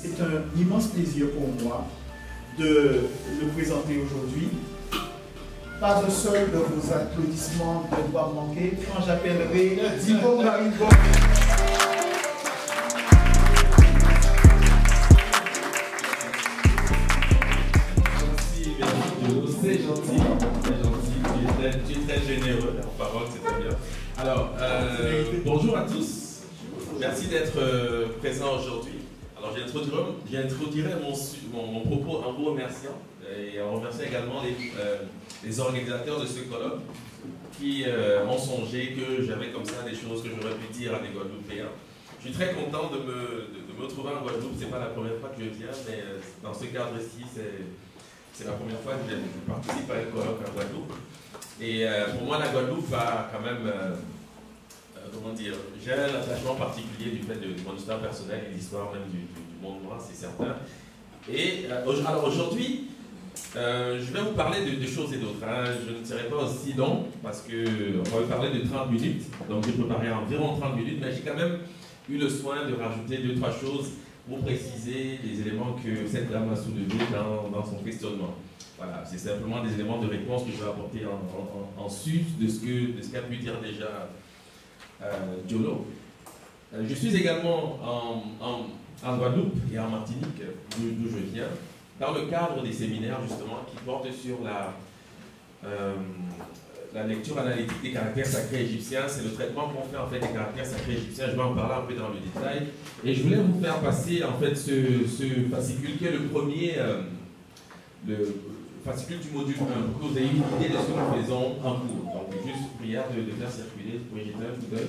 C'est un immense plaisir pour moi de le présenter aujourd'hui. Pas un seul de vos applaudissements ne doit manquer quand j'appellerai Divo Maribo. C'est gentil, tu es très généreux en parole, c'est très bien. Alors, bonjour à tous, merci d'être présents aujourd'hui. Alors, j'introduirai mon propos en vous remerciant et en remerciant également les organisateurs de ce colloque qui ont songé que j'avais comme ça des choses que j'aurais pu dire à des Guadeloupéens. Je suis très content de me retrouver en Guadeloupe, c'est pas la première fois que je viens, mais dans ce cadre-ci, c'est la première fois que je participe à un colloque en Guadeloupe. Et pour moi, la Guadeloupe va quand même, comment dire, j'ai un attachement particulier du fait de mon histoire personnelle et l'histoire même du monde noir, c'est certain. Et alors aujourd'hui, je vais vous parler de choses et d'autres. Hein. Je ne serai pas aussi long parce qu'on va me parler de 30 minutes. Donc j'ai préparé environ 30 minutes, mais j'ai quand même eu le soin de rajouter 2-3 choses pour préciser les éléments que cette dame a soulevés dans son questionnement. Voilà, c'est simplement des éléments de réponse que je vais apporter en sus de ce qu'a pu dire déjà Diolo. Je suis également en Guadeloupe et en Martinique, d'où je viens, dans le cadre des séminaires justement qui portent sur la lecture analytique des caractères sacrés égyptiens. C'est le traitement qu'on fait en fait des caractères sacrés égyptiens. Je vais en parler un peu dans le détail. Et je voulais vous faire passer en fait ce fascicule qui est le premier, le fascicule du module 1, pour que vous ayez une idée de ce que nous faisons en cours. Donc juste prière de faire circuler, pour jeter un coup d'œil.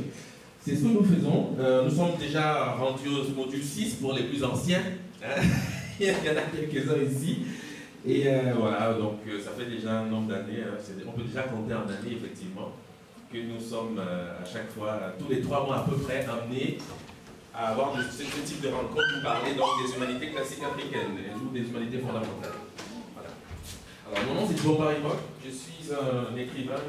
C'est ce que nous faisons. Nous sommes déjà rendus au module 6 pour les plus anciens. Hein. Il y en a quelques-uns ici. Et voilà, donc ça fait déjà un nombre d'années, on peut déjà compter en années effectivement, que nous sommes à chaque fois, tous les 3 mois à peu près, amenés à avoir ce type de rencontre pour parler donc des humanités classiques africaines ou des humanités fondamentales. Voilà. Alors mon nom c'est Divo Maribo, je suis un écrivain,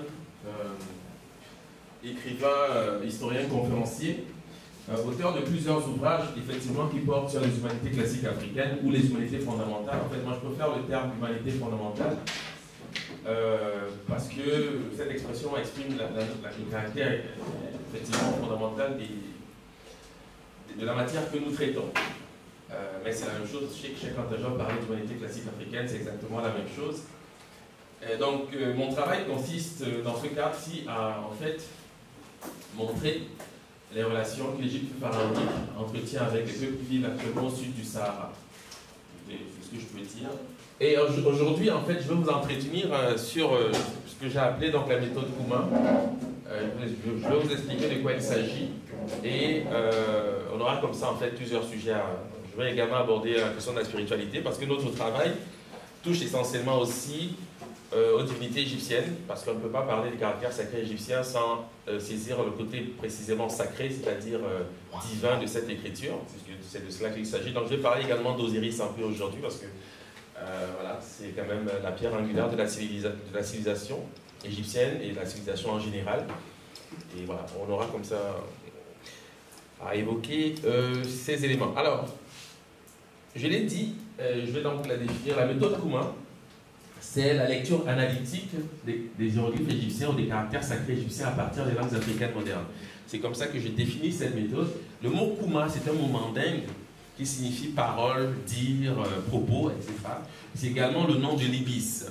historien, conférencier, auteur de plusieurs ouvrages effectivement qui portent sur les humanités classiques africaines ou les humanités fondamentales. En fait, moi je préfère le terme humanité fondamentale parce que cette expression exprime le caractère effectivement fondamental de la matière que nous traitons. Mais c'est la même chose, je sais que chaque antajeur parlait d'humanité classique africaine, c'est exactement la même chose. Donc mon travail consiste dans ce cadre-ci à en fait montrer les relations que l'Égypte pharaonique entretient avec les peuples qui vivent actuellement au sud du Sahara. C'est ce que je peux dire. Et aujourd'hui, en fait, je vais vous entretenir sur ce que j'ai appelé donc la méthode Kouma. Je vais vous expliquer de quoi il s'agit. Et on aura comme ça, en fait, plusieurs sujets. Je vais également aborder la question de la spiritualité parce que notre travail touche essentiellement aussi aux divinités égyptiennes, parce qu'on ne peut pas parler des caractères sacrés égyptiens sans saisir le côté précisément sacré, c'est-à-dire divin de cette écriture, puisque c'est de cela qu'il s'agit. Donc je vais parler également d'Osiris un peu aujourd'hui, parce que voilà, c'est quand même la pierre angulaire de la civilisation égyptienne et de la civilisation en général. Et voilà, on aura comme ça à évoquer ces éléments. Alors, je l'ai dit, je vais donc la définir, la méthode Kouma. C'est la lecture analytique des hiéroglyphes égyptiens ou des caractères sacrés égyptiens à partir des langues africaines modernes. C'est comme ça que je définis cette méthode. Le mot Kouma, c'est un mot mandingue qui signifie parole, dire, propos, etc. C'est également le nom de l'ibis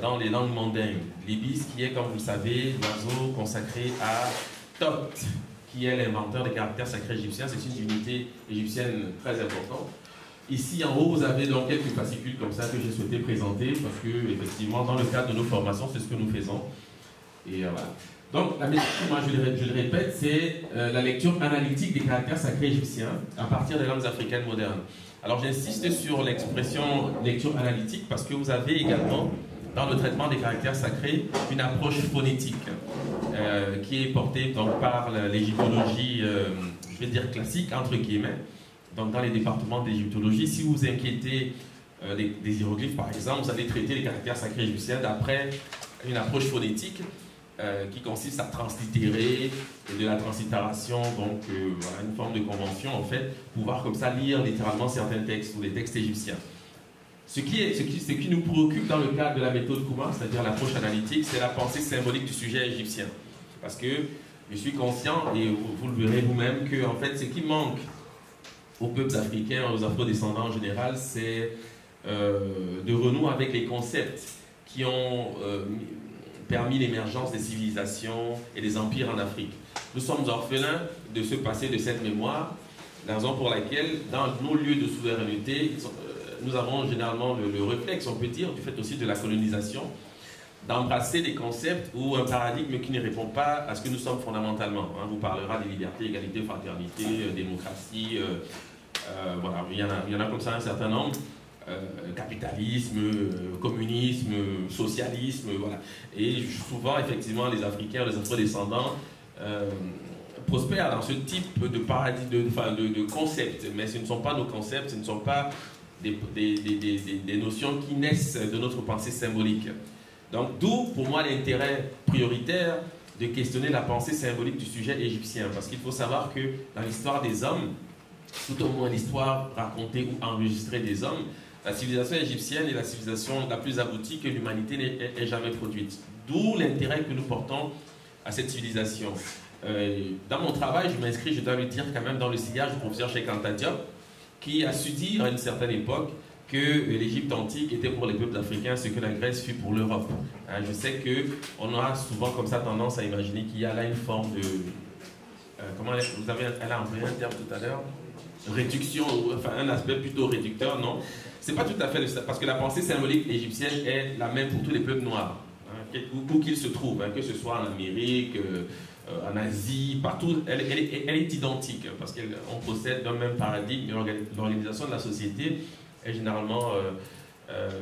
dans les langues mandingues. L'ibis qui est, comme vous le savez, l'oiseau consacré à Thoth, qui est l'inventeur des caractères sacrés égyptiens. C'est une divinité égyptienne très importante. Ici en haut, vous avez donc quelques fascicules comme ça que j'ai souhaité présenter parce que, effectivement, dans le cadre de nos formations, c'est ce que nous faisons. Et voilà. Donc, la méthode, moi je le répète, c'est la lecture analytique des caractères sacrés égyptiens à partir des langues africaines modernes. Alors, j'insiste sur l'expression lecture analytique parce que vous avez également, dans le traitement des caractères sacrés, une approche phonétique qui est portée donc, par l'égyptologie, je vais dire classique, entre guillemets. Donc, dans les départements d'égyptologie, si vous inquiétez des hiéroglyphes, par exemple, vous allez traiter les caractères sacrés égyptiens d'après une approche phonétique qui consiste à translittérer, et de la translittération, donc voilà, une forme de convention en fait, pouvoir comme ça lire littéralement certains textes ou des textes égyptiens. Ce qui nous préoccupe dans le cadre de la méthode Kuma, c'est-à-dire l'approche analytique, c'est la pensée symbolique du sujet égyptien. Parce que je suis conscient, et vous le verrez vous-même, que en fait, ce qui manque aux peuples africains, aux afro-descendants en général, c'est de renouer avec les concepts qui ont permis l'émergence des civilisations et des empires en Afrique. Nous sommes orphelins de ce passé, de cette mémoire, la raison pour laquelle, dans nos lieux de souveraineté, nous avons généralement le réflexe, on peut dire, du fait aussi de la colonisation, d'embrasser des concepts ou un paradigme qui ne répond pas à ce que nous sommes fondamentalement. On vous parlera des libertés, égalité, fraternité, démocratie, voilà, il y en a comme ça un certain nombre. Capitalisme, communisme, socialisme, voilà. Et souvent, effectivement, les Africains, les afro-descendants prospèrent dans ce type de paradigme, de concepts. Mais ce ne sont pas nos concepts, ce ne sont pas des notions qui naissent de notre pensée symbolique. Donc, d'où, pour moi, l'intérêt prioritaire de questionner la pensée symbolique du sujet égyptien. Parce qu'il faut savoir que dans l'histoire des hommes, tout au moins l'histoire racontée ou enregistrée des hommes, la civilisation égyptienne est la civilisation la plus aboutie que l'humanité n'ait jamais produite. D'où l'intérêt que nous portons à cette civilisation. Dans mon travail, je m'inscris, je dois le dire, quand même dans le sillage du professeur Cheikh Anta Diop, qui a su dire à une certaine époque que l'Égypte antique était pour les peuples africains ce que la Grèce fut pour l'Europe. Je sais qu'on a souvent comme ça tendance à imaginer qu'il y a là une forme de... comment elle a employé un terme tout à l'heure, réduction, enfin un aspect plutôt réducteur, non. C'est pas tout à fait ça, parce que la pensée symbolique égyptienne est la même pour tous les peuples noirs, où qu'ils se trouvent, que ce soit en Amérique, en Asie, partout, elle est identique, parce qu'on possède un même paradigme, l'organisation de la société est généralement,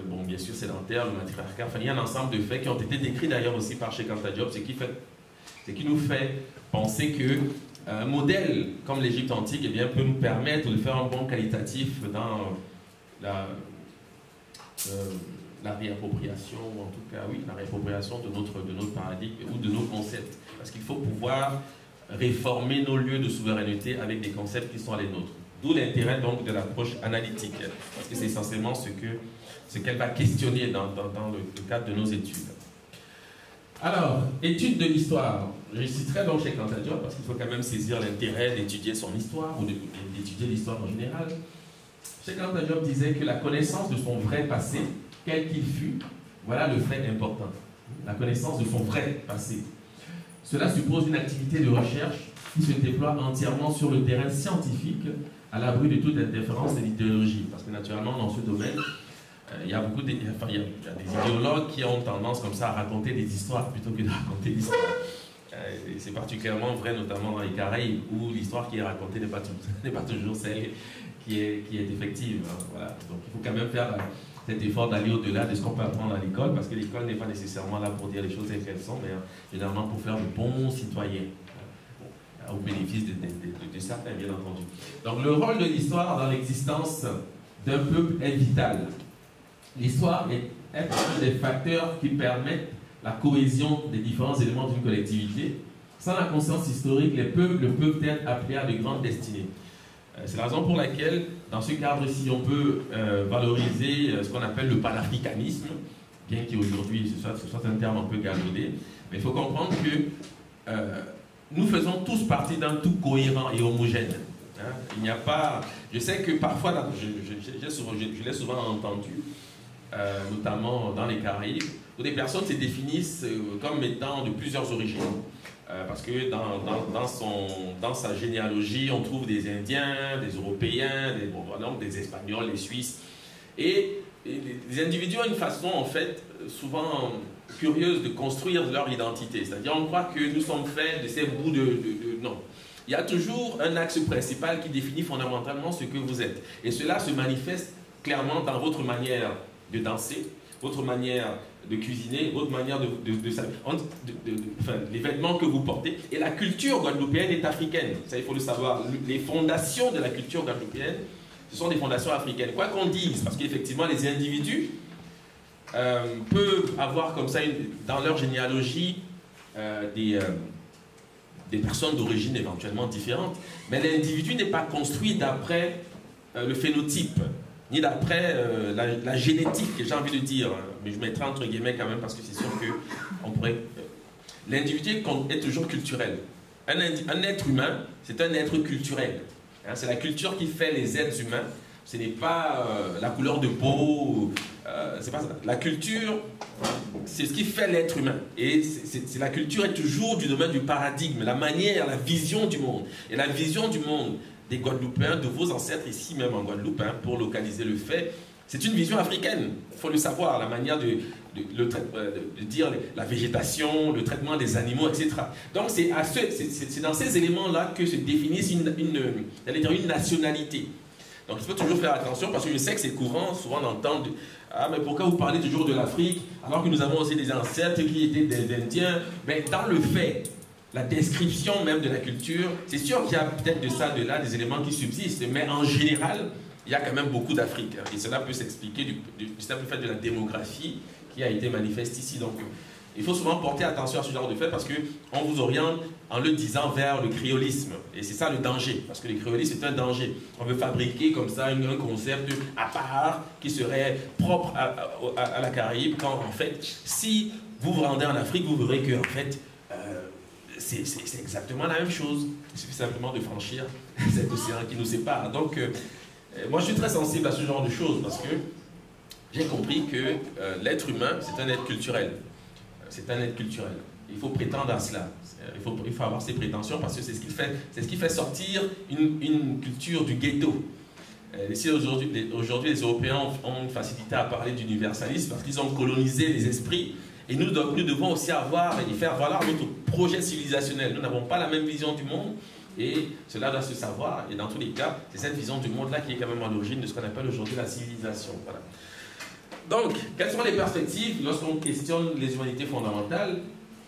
bon, bien sûr sédentaire, le matriarcat, enfin il y a un ensemble de faits qui ont été décrits d'ailleurs aussi par Cheikh Anta Diop, ce qui nous fait penser que un modèle comme l'Égypte antique eh bien, peut nous permettre de faire un bond qualitatif dans la réappropriation, ou en tout cas, oui, la réappropriation de notre paradigme ou de nos concepts. Parce qu'il faut pouvoir réformer nos lieux de souveraineté avec des concepts qui sont les nôtres. D'où l'intérêt donc de l'approche analytique, parce que c'est essentiellement ce qu'elle va questionner dans le cadre de nos études. Alors, étude de l'histoire. Je citerai donc Cheikh Anta Diop parce qu'il faut quand même saisir l'intérêt d'étudier son histoire ou d'étudier l'histoire en général. Cheikh Anta Diop disait que la connaissance de son vrai passé, quel qu'il fût, voilà le fait important. La connaissance de son vrai passé. Cela suppose une activité de recherche qui se déploie entièrement sur le terrain scientifique, à l'abri de toute interférence de l'idéologie. Parce que naturellement, dans ce domaine, il y a des idéologues qui ont tendance comme ça à raconter des histoires plutôt que de raconter l'histoire. C'est particulièrement vrai notamment dans les Caraïbes où l'histoire qui est racontée n'est pas toujours celle qui est effective. Voilà. Donc il faut quand même faire cet effort d'aller au-delà de ce qu'on peut apprendre à l'école, parce que l'école n'est pas nécessairement là pour dire les choses telles qu'elles sont, mais généralement pour faire de bons citoyens, au bénéfice de certains, bien entendu. Donc le rôle de l'histoire dans l'existence d'un peuple est vital. L'histoire est un des facteurs qui permettent la cohésion des différents éléments d'une collectivité. Sans la conscience historique, les peuples peuvent être appelés à de grandes destinées. C'est la raison pour laquelle, dans ce cadre-ci, on peut valoriser ce qu'on appelle le panafricanisme, bien qu'aujourd'hui ce soit un terme un peu galvaudé. Mais il faut comprendre que nous faisons tous partie d'un tout cohérent et homogène. Il n'y a pas... Je sais que parfois, je l'ai souvent entendu, notamment dans les Caraïbes, où des personnes se définissent comme étant de plusieurs origines. Parce que dans sa généalogie, on trouve des Indiens, des Européens, des Espagnols, des Suisses. Et les individus ont une façon, en fait, souvent curieuse de construire leur identité. C'est-à-dire, on croit que nous sommes faits de ces bouts non. Il y a toujours un axe principal qui définit fondamentalement ce que vous êtes. Et cela se manifeste clairement dans votre manière de danser, votre manière de cuisiner, votre manière les vêtements que vous portez. Et la culture guadeloupéenne est africaine. Ça, il faut le savoir. Les fondations de la culture guadeloupéenne, ce sont des fondations africaines. Quoi qu'on dise, parce qu'effectivement, les individus peuvent avoir comme ça, dans leur généalogie, des personnes d'origine éventuellement différentes. Mais l'individu n'est pas construit d'après le phénotype, ni d'après la génétique, j'ai envie de dire. Mais je mettrai entre guillemets quand même parce que c'est sûr qu'on pourrait... L'individu est toujours culturel. Un être humain, c'est un être culturel. Hein, c'est la culture qui fait les êtres humains. Ce n'est pas la couleur de peau, c'est pas ça. La culture, c'est ce qui fait l'être humain. Et la culture est toujours du domaine du paradigme, la manière, la vision du monde. Et la vision du monde des Guadeloupéens, de vos ancêtres ici même en Guadeloupe, hein, pour localiser le fait, c'est une vision africaine. Il faut le savoir, la manière de dire la végétation, le traitement des animaux, etc. Donc c'est dans ces éléments-là que se définissent une nationalité. Donc il faut toujours faire attention parce que je sais que c'est courant souvent d'entendre « Ah mais pourquoi vous parlez toujours de l'Afrique alors que nous avons aussi des ancêtres qui étaient des Indiens ?» Mais dans le fait, la description même de la culture, c'est sûr qu'il y a peut-être de ça, de là, des éléments qui subsistent, mais en général, il y a quand même beaucoup d'Afrique. Hein, et cela peut s'expliquer du simple fait de la démographie qui a été manifeste ici. Donc il faut souvent porter attention à ce genre de fait parce qu'on vous oriente en le disant vers le créolisme. Et c'est ça le danger, parce que le créolisme est un danger. On veut fabriquer comme ça un concept à part qui serait propre à la Caraïbe, quand en fait, si vous vous rendez en Afrique, vous verrez que en fait, c'est exactement la même chose. Il suffit simplement de franchir cet océan qui nous sépare. Donc, moi je suis très sensible à ce genre de choses parce que j'ai compris que l'être humain, c'est un être culturel. C'est un être culturel. Il faut prétendre à cela. Il faut avoir ces prétentions parce que c'est ce qui fait sortir une culture du ghetto. Ici, aujourd'hui, les Européens ont une facilité à parler d'universalisme parce qu'ils ont colonisé les esprits. Et nous devons aussi avoir et faire valoir notre projet civilisationnel. Nous n'avons pas la même vision du monde et cela doit se savoir. Et dans tous les cas, c'est cette vision du monde-là qui est quand même à l'origine de ce qu'on appelle aujourd'hui la civilisation. Voilà. Donc, quelles sont les perspectives lorsqu'on questionne les humanités fondamentales?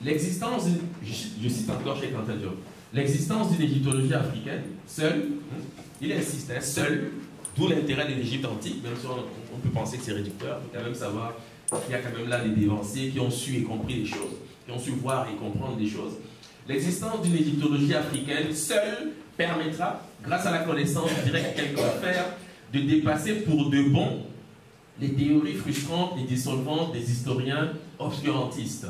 L'existence, je cite encore Cheikh Anta Diop, l'existence d'une égyptologie africaine, seule, il insiste, hein, seule, d'où l'intérêt de l'Égypte antique, même si on peut penser que c'est réducteur, il faut quand même savoir qu'il y a quand même là des dévanciers qui ont su et compris les choses, qui ont su voir et comprendre des choses. L'existence d'une égyptologie africaine seule permettra, grâce à la connaissance directe qu'elle confère, de dépasser pour de bon les théories frustrantes et dissolvantes des historiens obscurantistes.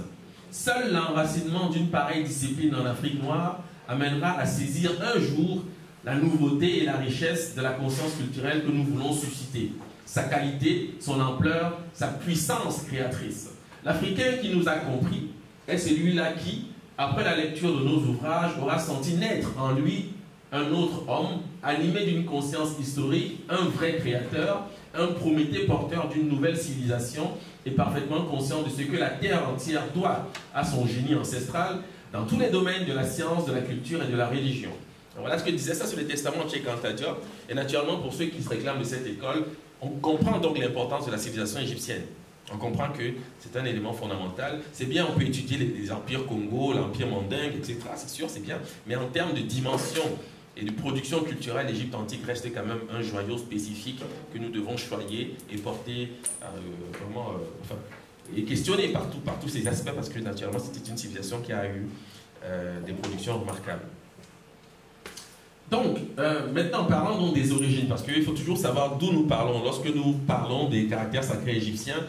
Seul l'enracinement d'une pareille discipline en Afrique noire amènera à saisir un jour la nouveauté et la richesse de la conscience culturelle que nous voulons susciter. Sa qualité, son ampleur, sa puissance créatrice. L'Africain qui nous a compris est celui-là qui, après la lecture de nos ouvrages, aura senti naître en lui un autre homme, animé d'une conscience historique, un vrai créateur, un Prométhée porteur d'une nouvelle civilisation et parfaitement conscient de ce que la terre entière doit à son génie ancestral dans tous les domaines de la science, de la culture et de la religion. Donc voilà ce que disait ça sur le testament de Cheikh Anta Diop. Et naturellement, pour ceux qui se réclament de cette école, on comprend donc l'importance de la civilisation égyptienne. On comprend que c'est un élément fondamental. C'est bien, on peut étudier les empires Congo, l'empire mandingue, etc. C'est sûr, c'est bien. Mais en termes de dimension et de production culturelle, l'Égypte antique reste quand même un joyau spécifique que nous devons choyer et porter vraiment, et questionner par tous ces aspects parce que naturellement c'était une civilisation qui a eu des productions remarquables. Donc, maintenant parlons donc des origines parce qu'il faut toujours savoir d'où nous parlons. Lorsque nous parlons des caractères sacrés égyptiens,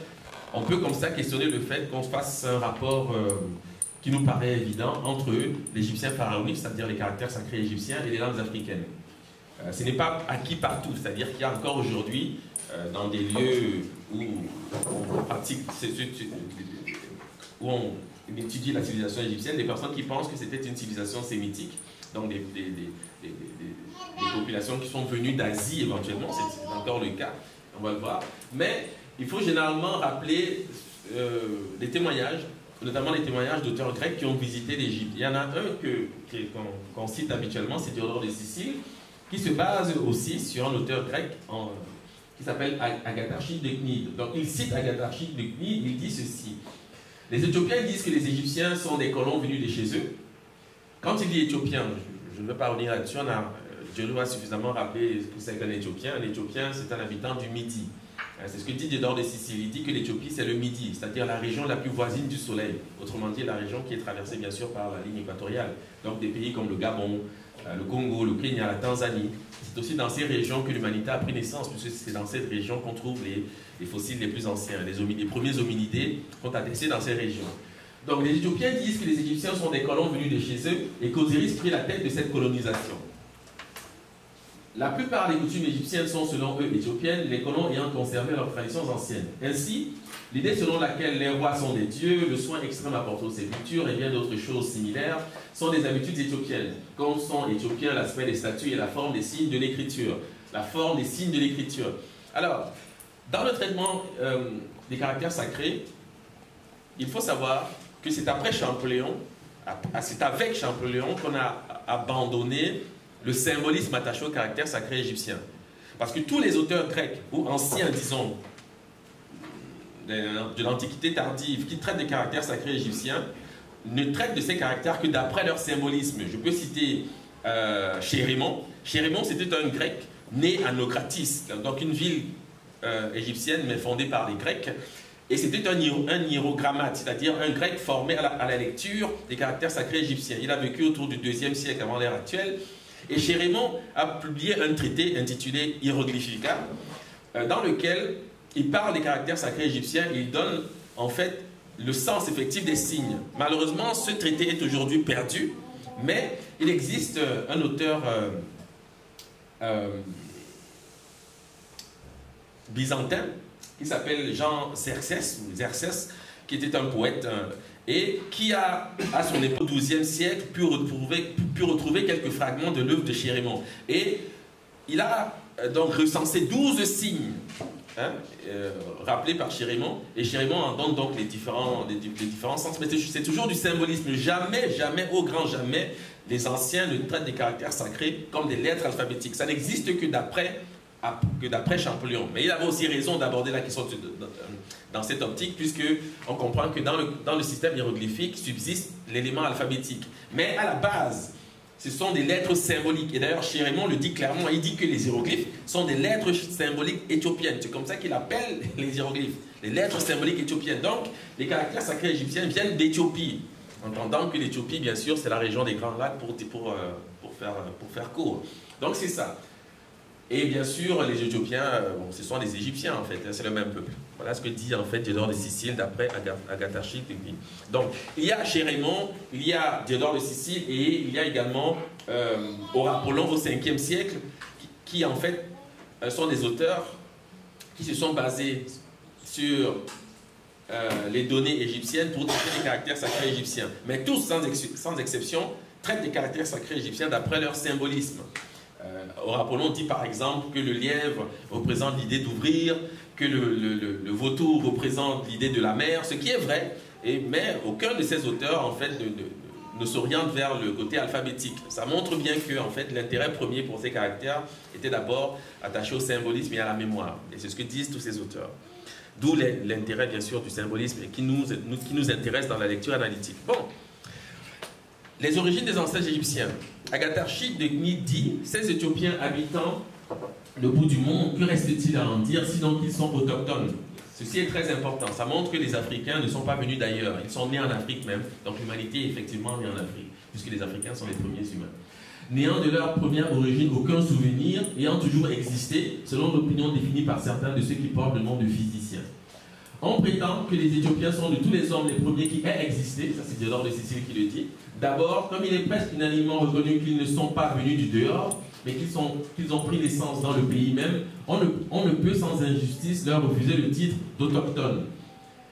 on peut comme ça questionner le fait qu'on fasse un rapport qui nous paraît évident entre l'Égyptien pharaonique, c'est-à-dire les caractères sacrés égyptiens, et les langues africaines. Ce n'est pas acquis partout, c'est-à-dire qu'il y a encore aujourd'hui, dans des lieux où on pratique, où on étudie la civilisation égyptienne, des personnes qui pensent que c'était une civilisation sémitique, donc des populations qui sont venues d'Asie éventuellement, c'est encore le cas, on va le voir. Mais il faut généralement rappeler les témoignages, notamment les témoignages d'auteurs grecs qui ont visité l'Égypte. Il y en a un qu'on cite habituellement, c'est Diodore de Sicile, qui se base aussi sur un auteur grec qui s'appelle Agatharchique de Cnide. Donc il cite Agatharchique de Cnide, il dit ceci. Les Éthiopiens disent que les Égyptiens sont des colons venus de chez eux. Quand il dit Éthiopien, je ne veux pas revenir là-dessus, Dieu nous a suffisamment rappelé ce que c'est qu'un Éthiopien. Un Éthiopien, c'est un habitant du Midi. C'est ce que dit Diodore de Sicile. Il dit que l'Éthiopie, c'est le Midi, c'est-à-dire la région la plus voisine du Soleil. Autrement dit, la région qui est traversée, bien sûr, par la ligne équatoriale. Donc, des pays comme le Gabon, le Congo, le Kenya, la Tanzanie. C'est aussi dans ces régions que l'humanité a pris naissance, puisque c'est dans cette région qu'on trouve les fossiles les plus anciens. Les premiers hominidés sont attestés dans ces régions. Donc, les Éthiopiens disent que les Égyptiens sont des colons venus de chez eux et qu'Osiris prit la tête de cette colonisation. La plupart des coutumes égyptiennes sont, selon eux, éthiopiennes, les colons ayant conservé leurs traditions anciennes. Ainsi, l'idée selon laquelle les rois sont des dieux, le soin extrême apporté aux sépultures et bien d'autres choses similaires sont des habitudes éthiopiennes, comme sont éthiopiens l'aspect des statues et la forme des signes de l'écriture. La forme des signes de l'écriture. Alors, dans le traitement des caractères sacrés, il faut savoir que c'est après Champollion, c'est avec Champollion qu'on a abandonné le symbolisme attaché au caractère sacré égyptien. Parce que tous les auteurs grecs, ou anciens, disons, de l'Antiquité tardive, qui traitent des caractères sacrés égyptiens, ne traitent de ces caractères que d'après leur symbolisme. Je peux citer Chérémon. Chérémon, c'était un grec né à Naucratis, donc une ville égyptienne, mais fondée par les Grecs. Et c'était un hiérogrammate, c'est-à-dire un grec formé à la lecture des caractères sacrés égyptiens. Il a vécu autour du 2e siècle avant l'ère actuelle. Et Chérémon a publié un traité intitulé Hieroglyphica, dans lequel il parle des caractères sacrés égyptiens et il donne en fait le sens effectif des signes. Malheureusement, ce traité est aujourd'hui perdu, mais il existe un auteur byzantin qui s'appelle Jean Xerxès, qui était un poète et qui a, à son époque, au XIIe siècle, pu retrouver quelques fragments de l'œuvre de Chérémon. Et il a donc recensé 12 signes rappelés par Chérémon, et Chérémon en donne donc les différents sens, mais c'est toujours du symbolisme. Jamais, jamais, au grand jamais, les anciens ne traitent des caractères sacrés comme des lettres alphabétiques. Ça n'existe que d'après Champollion. Mais il avait aussi raison d'aborder la question dans cette optique, puisque on comprend que dans le système hiéroglyphique subsiste l'élément alphabétique. Mais à la base, ce sont des lettres symboliques. Et d'ailleurs, Chérémon le dit clairement, il dit que les hiéroglyphes sont des lettres symboliques éthiopiennes. C'est comme ça qu'il appelle les hiéroglyphes, les lettres symboliques éthiopiennes. Donc, les caractères sacrés égyptiens viennent d'Éthiopie, entendant que l'Éthiopie, bien sûr, c'est la région des Grands Lacs pour faire court. Donc, c'est ça. Et bien sûr, les Éthiopiens, ce sont des Égyptiens en fait, c'est le même peuple. Voilà ce que dit en fait Diodore de Sicile d'après Agatharchique. Donc, il y a Chérémon, il y a Diodore de Sicile et il y a également Apollon au 5e siècle qui en fait sont des auteurs qui se sont basés sur les données égyptiennes pour traiter les caractères sacrés égyptiens. Mais tous, sans exception, traitent des caractères sacrés égyptiens d'après leur symbolisme. Apollon dit par exemple que le lièvre représente l'idée d'ouvrir, que le vautour représente l'idée de la mer, ce qui est vrai, mais aucun de ces auteurs en fait ne s'oriente vers le côté alphabétique. Ça montre bien que en fait, l'intérêt premier pour ces caractères était d'abord attaché au symbolisme et à la mémoire. Et c'est ce que disent tous ces auteurs. D'où l'intérêt bien sûr du symbolisme et qui nous intéresse dans la lecture analytique. Bon. Les origines des ancêtres égyptiens. Agatharchique de Cnide dit « Ces Éthiopiens habitant le bout du monde, que reste-t-il à en dire sinon qu'ils sont autochtones ?» Ceci est très important. Ça montre que les Africains ne sont pas venus d'ailleurs. Ils sont nés en Afrique même. Donc l'humanité est effectivement née en Afrique, puisque les Africains sont les premiers humains. N'ayant de leur première origine aucun souvenir, ayant toujours existé, selon l'opinion définie par certains de ceux qui portent le nom de physiciens. On prétend que les Éthiopiens sont de tous les hommes les premiers qui aient existé, ça c'est Diodore de Sicile qui le dit. D'abord, comme il est presque unanimement reconnu qu'ils ne sont pas venus du dehors, mais qu'ils ont pris naissance dans le pays même, on ne peut sans injustice leur refuser le titre d'autochtones.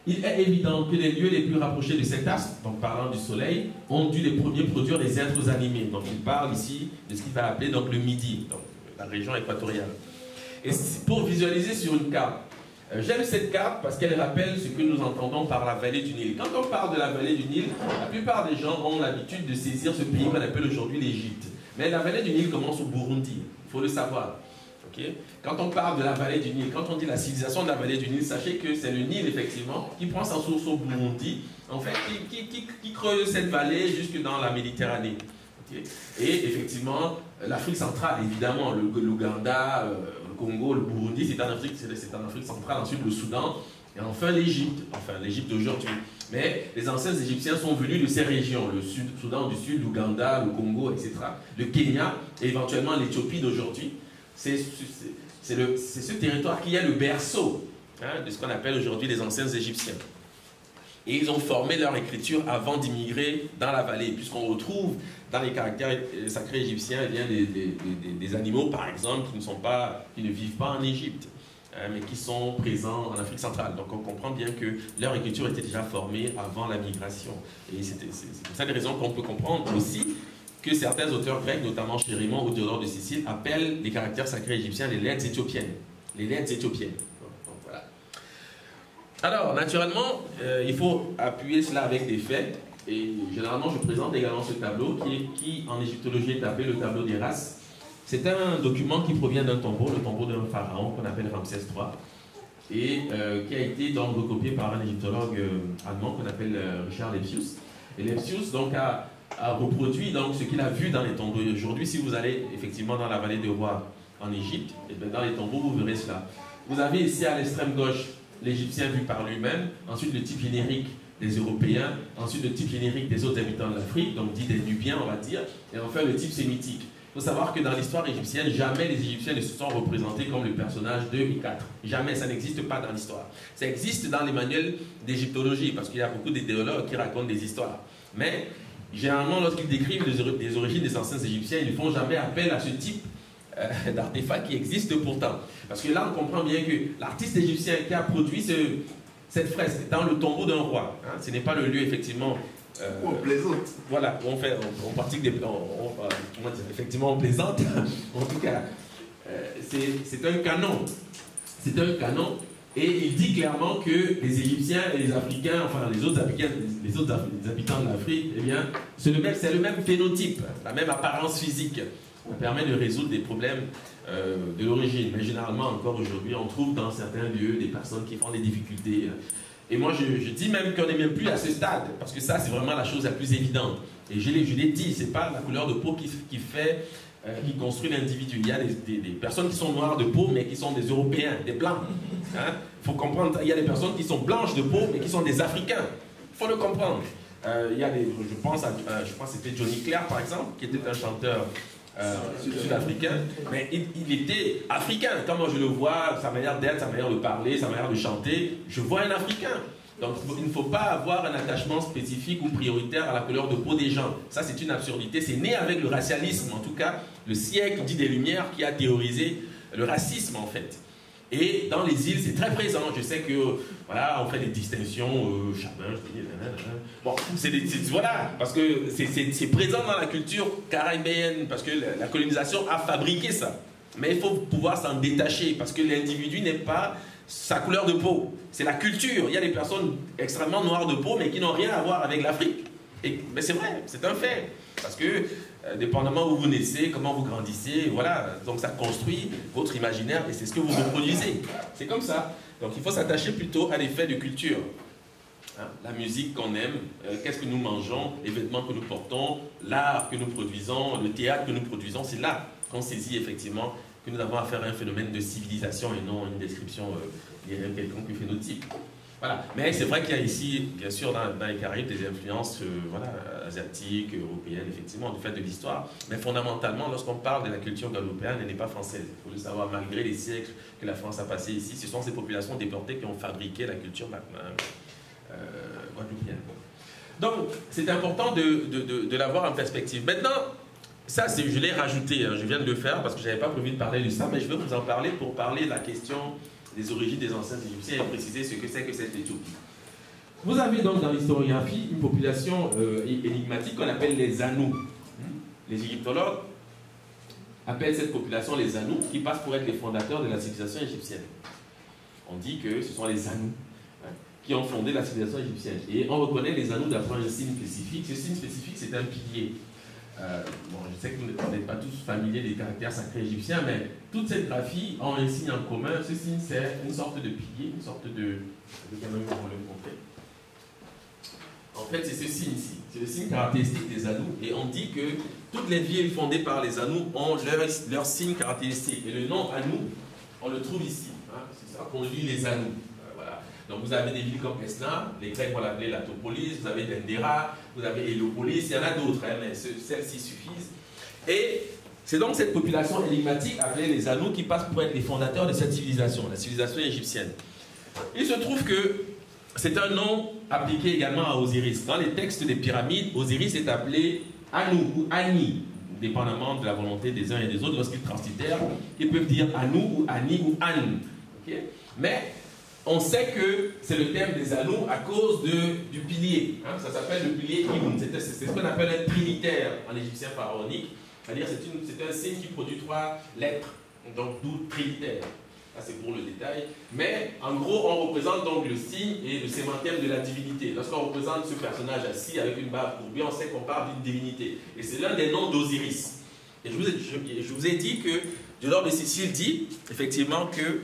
Il est évident que les lieux les plus rapprochés de cet astre, donc parlant du soleil, ont dû les premiers produire des êtres animés. Donc il parle ici de ce qu'il va appeler donc, le Midi, donc la région équatoriale. Et pour visualiser sur une carte, j'aime cette carte parce qu'elle rappelle ce que nous entendons par la vallée du Nil. Quand on parle de la vallée du Nil, la plupart des gens ont l'habitude de saisir ce pays qu'on appelle aujourd'hui l'Égypte. Mais la vallée du Nil commence au Burundi, il faut le savoir. Okay? Quand on parle de la vallée du Nil, quand on dit la civilisation de la vallée du Nil, sachez que c'est le Nil effectivement qui prend sa source au Burundi, en fait, qui creuse cette vallée jusque dans la Méditerranée. Okay? Et effectivement, l'Afrique centrale, évidemment, l'Ouganda, le Congo, le Burundi, c'est en Afrique centrale, ensuite le Soudan, et enfin l'Égypte, d'aujourd'hui. Mais les anciens Égyptiens sont venus de ces régions, le Soudan du Sud, l'Ouganda, le Congo, etc. Le Kenya et éventuellement l'Éthiopie d'aujourd'hui. C'est ce territoire qui est le berceau de ce qu'on appelle aujourd'hui les anciens Égyptiens. Et ils ont formé leur écriture avant d'immigrer dans la vallée, puisqu'on retrouve dans les caractères sacrés égyptiens des animaux, par exemple, qui ne vivent pas en Égypte, mais qui sont présents en Afrique centrale. Donc on comprend bien que leur écriture était déjà formée avant la migration. Et c'est pour ça des raisons qu'on peut comprendre aussi que certains auteurs grecs, notamment Chérimon ou Théodore de Sicile, appellent les caractères sacrés égyptiens les lettres éthiopiennes. Les lettres éthiopiennes. Donc, voilà. Alors, naturellement, il faut appuyer cela avec des faits. Et généralement, je présente également ce tableau qui en égyptologie est appelé le tableau des races. C'est un document qui provient d'un tombeau, le tombeau d'un pharaon qu'on appelle Ramsès III, et qui a été donc recopié par un égyptologue allemand qu'on appelle Richard Lepsius. Et Lepsius donc a reproduit donc ce qu'il a vu dans les tombeaux. Aujourd'hui, si vous allez effectivement dans la vallée de Roi en Égypte, et bien dans les tombeaux, vous verrez cela. Vous avez ici à l'extrême gauche l'Égyptien vu par lui-même, ensuite le type générique des Européens, ensuite le type générique des autres habitants de l'Afrique, donc dit des Nubiens on va dire, et enfin le type sémitique. Il faut savoir que dans l'histoire égyptienne, jamais les Égyptiens ne se sont représentés comme le personnage 2 et 4. Jamais, ça n'existe pas dans l'histoire. Ça existe dans les manuels d'égyptologie, parce qu'il y a beaucoup d'idéologues qui racontent des histoires. Mais, généralement, lorsqu'ils décrivent les origines des anciens Égyptiens, ils ne font jamais appel à ce type d'artefact qui existe pourtant. Parce que là, on comprend bien que l'artiste égyptien qui a produit cette fresque dans le tombeau d'un roi, ce n'est pas le lieu, effectivement, on plaisante. Voilà, on pratique des... effectivement, on plaisante. En tout cas, c'est un canon. C'est un canon. Et il dit clairement que les Égyptiens et les Africains, enfin les autres habitants de l'Afrique, eh bien, c'est le même phénotype, la même apparence physique. Ça permet de résoudre des problèmes de l'origine. Mais généralement, encore aujourd'hui, on trouve dans certains lieux des personnes qui font des difficultés. Et moi, je dis même qu'on n'est même plus à ce stade, parce que ça, c'est vraiment la chose la plus évidente. Et je l'ai dit, c'est pas la couleur de peau qui construit l'individu. Il y a des personnes qui sont noires de peau, mais qui sont des Européens, des Blancs. Il faut comprendre, il y a des personnes qui sont blanches de peau, mais qui sont des Africains. Il faut le comprendre. Il y a je pense que c'était Johnny Clare, par exemple, qui était un chanteur sud-africain, mais il était africain. Quand moi je le vois, sa manière d'être, sa manière de parler, sa manière de chanter, je vois un Africain. Donc il ne faut pas avoir un attachement spécifique ou prioritaire à la couleur de peau des gens. Ça, c'est une absurdité. C'est né avec le racialisme, en tout cas le siècle dit des Lumières qui a théorisé le racisme en fait. Et dans les îles, c'est très présent. Je sais que, voilà, on fait des distinctions, bon, voilà, parce que c'est présent dans la culture caribéenne, parce que la colonisation a fabriqué ça. Mais il faut pouvoir s'en détacher, parce que l'individu n'est pas sa couleur de peau. C'est la culture. Il y a des personnes extrêmement noires de peau, mais qui n'ont rien à voir avec l'Afrique. Mais c'est vrai, c'est un fait. Parce que, dépendamment où vous naissez, comment vous grandissez, voilà, donc ça construit votre imaginaire et c'est ce que vous reproduisez. C'est comme ça. Donc il faut s'attacher plutôt à des faits de culture. La musique qu'on aime, qu'est-ce que nous mangeons, les vêtements que nous portons, l'art que nous produisons, le théâtre que nous produisons, c'est là qu'on saisit effectivement que nous avons affaire à un phénomène de civilisation et non une description d'un quelconque phénotype. Voilà. Mais c'est vrai qu'il y a ici, bien sûr, dans les Caraïbes, des influences voilà, asiatiques, européennes, effectivement, du fait de l'histoire. Mais fondamentalement, lorsqu'on parle de la culture guadeloupéenne, elle n'est pas française. Il faut le savoir, malgré les siècles que la France a passé ici, ce sont ces populations déportées qui ont fabriqué la culture guadeloupéenne. Donc, c'est important de l'avoir en perspective. Maintenant, ça, je l'ai rajouté, je viens de le faire parce que je n'avais pas prévu de parler de ça, mais je vais vous en parler pour parler de la question des origines des anciens Égyptiens et préciser ce que c'est que cette Éthiopie. Vous avez donc dans l'historiographie une population énigmatique qu'on appelle les Anous. Les égyptologues appellent cette population les Anous, qui passent pour être les fondateurs de la civilisation égyptienne. On dit que ce sont les Anous qui ont fondé la civilisation égyptienne. Et on reconnaît les Anous d'après un signe spécifique. Ce signe spécifique, c'est un pilier. Bon, je sais que vous n'êtes pas tous familiers des caractères sacrés égyptiens, mais toute cette graphie ont un signe en commun. Ce signe, c'est une sorte de pilier, une sorte de... Je vais quand même vous le montrer. En fait, c'est ce signe ici. C'est le signe caractéristique des Anous. Et on dit que toutes les villes fondées par les Anous ont leur signe caractéristique. Et le nom Anou on le trouve ici. Hein, c'est ça qu'on lit les Anou. Voilà. Donc vous avez des villes comme Esna, les Grecs vont l'appeler la Topolis, vous avez Dendera, vous avez Héliopolis, il y en a d'autres, hein, mais celles-ci suffisent. Et c'est donc cette population énigmatique appelée les Anou qui passe pour être les fondateurs de cette civilisation, la civilisation égyptienne. Il se trouve que c'est un nom appliqué également à Osiris. Dans les textes des pyramides, Osiris est appelé Anou ou Ani, dépendamment de la volonté des uns et des autres. Lorsqu'ils translittèrent, ils peuvent dire Anou ou Ani ou An. Okay? Mais on sait que c'est le terme des Anou à cause du pilier. Hein? Ça s'appelle le pilier Ibn. C'est ce qu'on appelle un trinitaire en égyptien pharaonique. C'est-à-dire c'est un signe qui produit 3 lettres, donc d'où trinitaire. Ça c'est pour le détail. Mais en gros, on représente donc le signe et le sémantème de la divinité. Lorsqu'on représente ce personnage assis avec une barbe courbée, on sait qu'on parle d'une divinité. Et c'est l'un des noms d'Osiris. Et je vous ai dit que Diodore de Sicile dit effectivement que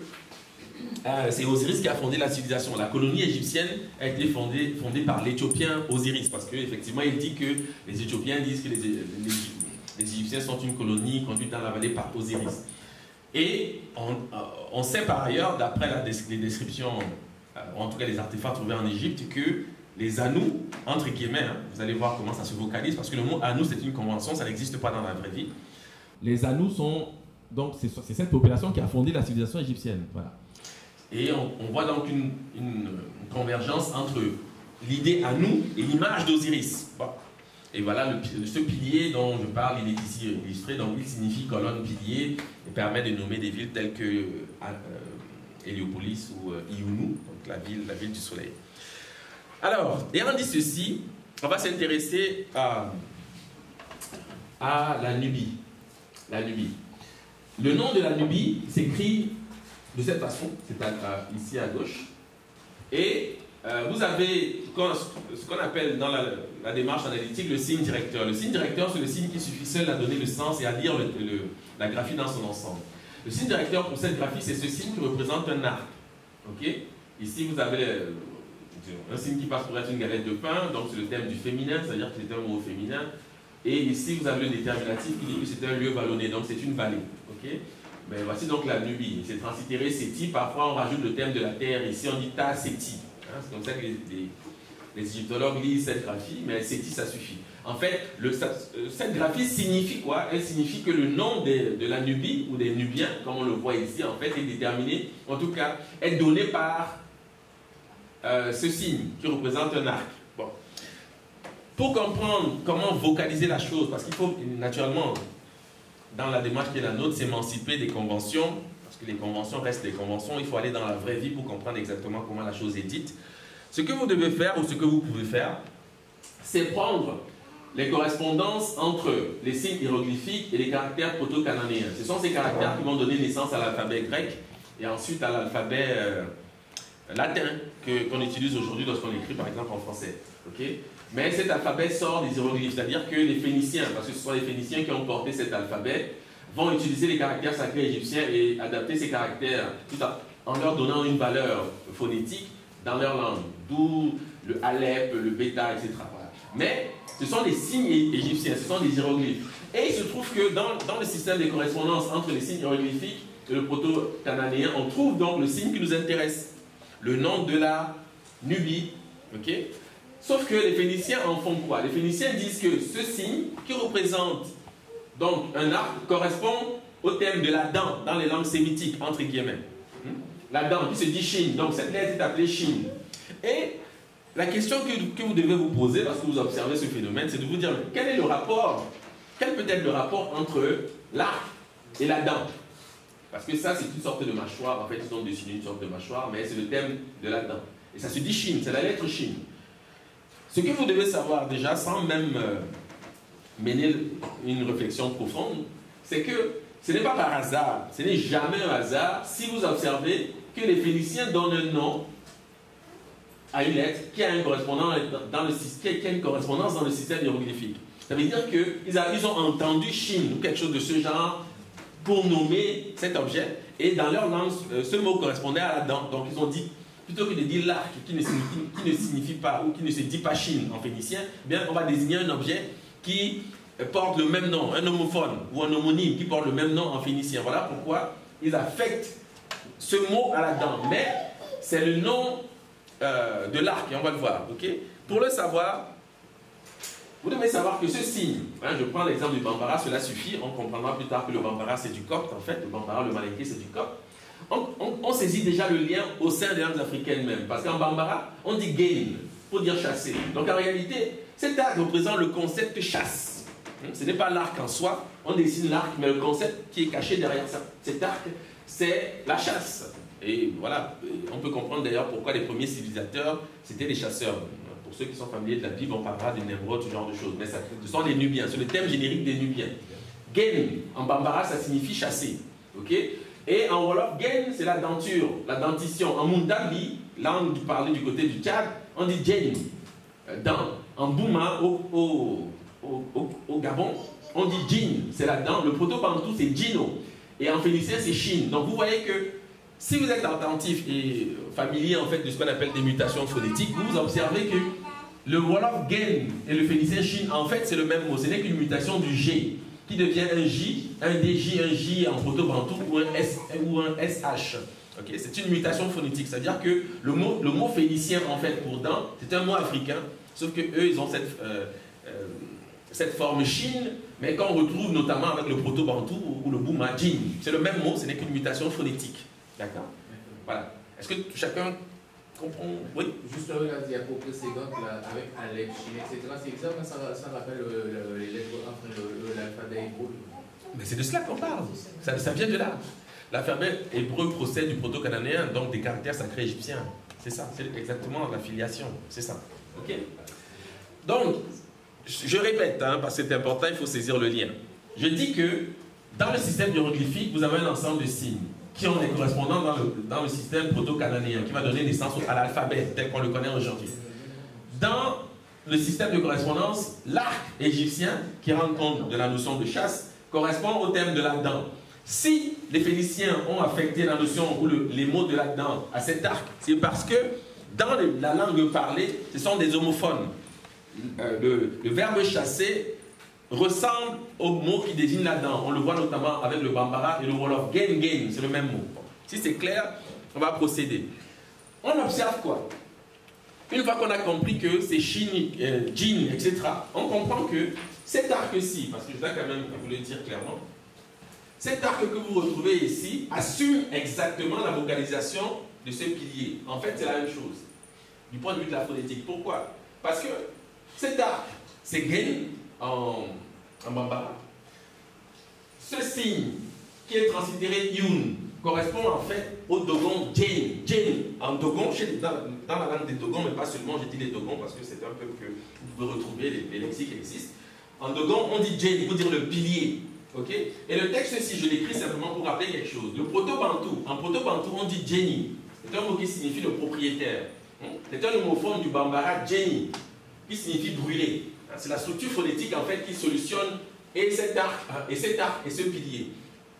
c'est Osiris qui a fondé la civilisation. La colonie égyptienne a été fondée par l'Éthiopien Osiris, parce qu'effectivement il dit que les Éthiopiens disent que les Égyptiens sont une colonie conduite dans la vallée par Osiris. Et on sait par ailleurs, d'après les descriptions, en tout cas les artefacts trouvés en Égypte, que les Anou, entre guillemets, hein, vous allez voir comment ça se vocalise, parce que le mot Anou c'est une convention, ça n'existe pas dans la vraie vie. Les Anou sont, donc c'est cette population qui a fondé la civilisation égyptienne. Voilà. Et on voit donc une convergence entre l'idée Anou et l'image d'Osiris. Bon. Et voilà, ce pilier dont je parle, il est ici illustré. Donc, il signifie colonne pilier et permet de nommer des villes telles que Héliopolis ou Iounu, donc la ville du soleil. Alors, ayant dit ceci, on va s'intéresser à la Nubie. La Nubie. Le nom de la Nubie s'écrit de cette façon, c'est ici à gauche. Et vous avez ce qu'on appelle dans la démarche analytique le signe directeur. Le signe directeur, c'est le signe qui suffit seul à donner le sens et à lire la graphie dans son ensemble. Le signe directeur pour cette graphie, c'est ce signe qui représente un arc. Okay? Ici, vous avez un signe qui passe pour être une galette de pain, donc c'est le thème du féminin, c'est-à-dire que c'est un mot féminin. Et ici, vous avez le déterminatif qui dit que c'est un lieu vallonné, donc c'est une vallée. Okay? Mais voici donc la Nubie. C'est translittéré Séti. Parfois, on rajoute le thème de la terre. Ici, on dit Ta Séti. Hein, c'est comme ça que les égyptologues lisent cette graphie, mais Séti, ça suffit. En fait, cette graphie signifie quoi? Elle signifie que le nom de la Nubie, ou des Nubiens, comme on le voit ici, en fait, est déterminé, en tout cas, est donné par ce signe qui représente un arc. Bon. Pour comprendre comment vocaliser la chose, parce qu'il faut naturellement, dans la démarche qui est la nôtre, s'émanciper des conventions, parce que les conventions restent des conventions, il faut aller dans la vraie vie pour comprendre exactement comment la chose est dite. Ce que vous devez faire, ou ce que vous pouvez faire, c'est prendre les correspondances entre les signes hiéroglyphiques et les caractères proto-cananéens. Ce sont ces caractères qui vont donner naissance à l'alphabet grec et ensuite à l'alphabet latin qu'on utilise aujourd'hui lorsqu'on écrit par exemple en français. Okay? Mais cet alphabet sort des hiéroglyphes, c'est-à-dire que les Phéniciens, parce que ce sont les Phéniciens qui ont porté cet alphabet, vont utiliser les caractères sacrés égyptiens et adapter ces caractères tout en leur donnant une valeur phonétique dans leur langue, d'où le Alep, le Bêta, etc. Voilà. Mais ce sont des signes égyptiens, ce sont des hiéroglyphes. Et il se trouve que dans le système de correspondance entre les signes hiéroglyphiques et le proto-cananéen, on trouve donc le signe qui nous intéresse, le nom de la Nubie. Okay? Sauf que les Phéniciens en font quoi? Les Phéniciens disent que ce signe qui représente donc un arc correspond au thème de la dent dans les langues sémitiques, entre guillemets. La dent qui se dit Shin, donc cette lettre est appelée Shin. Et la question que vous devez vous poser lorsque vous observez ce phénomène, c'est de vous dire quel est le rapport, quel peut être le rapport entre l'arc et la dent? Parce que ça, c'est une sorte de mâchoire. En fait, ils ont dessiné une sorte de mâchoire, mais c'est le thème de la dent. Et ça se dit Shin, c'est la lettre Shin. Ce que vous devez savoir déjà, sans même mener une réflexion profonde, c'est que ce n'est pas par hasard, ce n'est jamais un hasard si vous observez que les Phéniciens donnent un nom à une lettre qui a une correspondance dans le système hiéroglyphique. Ça veut dire qu'ils ont entendu Shin ou quelque chose de ce genre pour nommer cet objet, et dans leur langue, ce mot correspondait à la dent. Donc ils ont dit, plutôt que de dire l'arc qui ne signifie pas ou qui ne se dit pas Shin en phénicien, eh bien on va désigner un objet qui porte le même nom, un homophone ou un homonyme qui porte le même nom en phénicien. Voilà pourquoi ils affectent ce mot à la dent, mais c'est le nom de l'arc, et on va le voir. Okay? Pour le savoir, vous devez savoir que ce signe, hein, je prends l'exemple du Bambara, cela suffit, on comprendra plus tard que le Bambara c'est du copte, en fait, le Bambara, le Malinké c'est du copte. On saisit déjà le lien au sein des langues africaines même, parce qu'en Bambara, on dit gain, pour dire chasser. Donc en réalité, cet arc représente le concept chasse. Ce n'est pas l'arc en soi, on dessine l'arc, mais le concept qui est caché derrière cet arc, c'est la chasse. Et voilà, on peut comprendre d'ailleurs pourquoi les premiers civilisateurs, c'était des chasseurs. Pour ceux qui sont familiers de la Bible, on parlera des Némrod, ce genre de choses. Mais ce sont les Nubiens, c'est le thème générique des Nubiens. Gain, en Bambara, ça signifie chasser. Okay? Et en Wolof, gain, c'est la denture, la dentition. En Mundambi, langue parlée du côté du Tchad, on dit Djen. En Bouma, au Gabon, on dit Djin, c'est la dent. Le proto-bantou, c'est Djino. Et en phénicien, c'est Chine. Donc vous voyez que si vous êtes attentif et familier en fait de ce qu'on appelle des mutations phonétiques, vous observez que le Wolof gain et le phénicien Chine, en fait, c'est le même mot. Ce n'est qu'une mutation du G qui devient un J, un DJ, un J en proto-bantou ou un S ou un SH. Okay? C'est une mutation phonétique, c'est-à-dire que le mot phénicien en fait pour dent, c'est un mot africain, sauf que eux ils ont cette forme Chine, mais qu'on retrouve notamment avec le proto-bantou ou le bouma Jin. C'est le même mot, ce n'est qu'une mutation phonétique. D'accord? Voilà. Est-ce que chacun comprend? Oui. Juste la diapo précédente là, avec un lettre chine, etc. C'est exactement ça rappelle les lettres, enfin l'alphabet hébreu. Mais c'est de cela qu'on parle. Ça vient de là. L'alphabet hébreu procède du proto-cananéen, donc des caractères sacrés égyptiens. C'est ça, c'est exactement la filiation. C'est ça. Ok? Donc, je répète, hein, parce que c'est important, il faut saisir le lien. Je dis que dans le système hiéroglyphique, vous avez un ensemble de signes qui ont des correspondants dans le système proto-cananéen, qui va donner naissance à l'alphabet tel qu'on le connaît aujourd'hui. Dans le système de correspondance, l'arc égyptien, qui rend compte de la notion de chasse, correspond au thème de la dent. Si les Phéniciens ont affecté la notion ou les mots de la dent à cet arc, c'est parce que dans la langue parlée, ce sont des homophones. Le verbe chasser ressemble au mot qui désigne la dent. On le voit notamment avec le Bambara et le Wolof. Gain, gain, c'est le même mot. Si c'est clair, on va procéder. On observe quoi? Une fois qu'on a compris que c'est Chine, Jin, etc., on comprend que cet arc-ci, parce que je dois quand même vous le dire clairement, cet arc que vous retrouvez ici assume exactement la vocalisation de ce pilier. En fait, c'est la même chose, du point de vue de la phonétique. Pourquoi? Parce que cet arc, c'est gain en Bambara. Ce signe qui est translitéré Yun correspond en fait au Dogon Jane. Jane en Dogon, dans la langue des Dogons, mais pas seulement, j'ai dit les Dogons parce que c'est un peuple que vous pouvez retrouver, les lexiques existent. En Dogon, on dit Jane pour dire le pilier. Okay? Et le texte ici, je l'écris simplement pour rappeler quelque chose. Le proto-bantou, en proto-bantou, on dit Jenny. C'est un mot qui signifie le propriétaire. C'est un homophone du Bambara Jenny, qui signifie brûler. C'est la structure phonétique en fait qui solutionne et cet arc et ce pilier.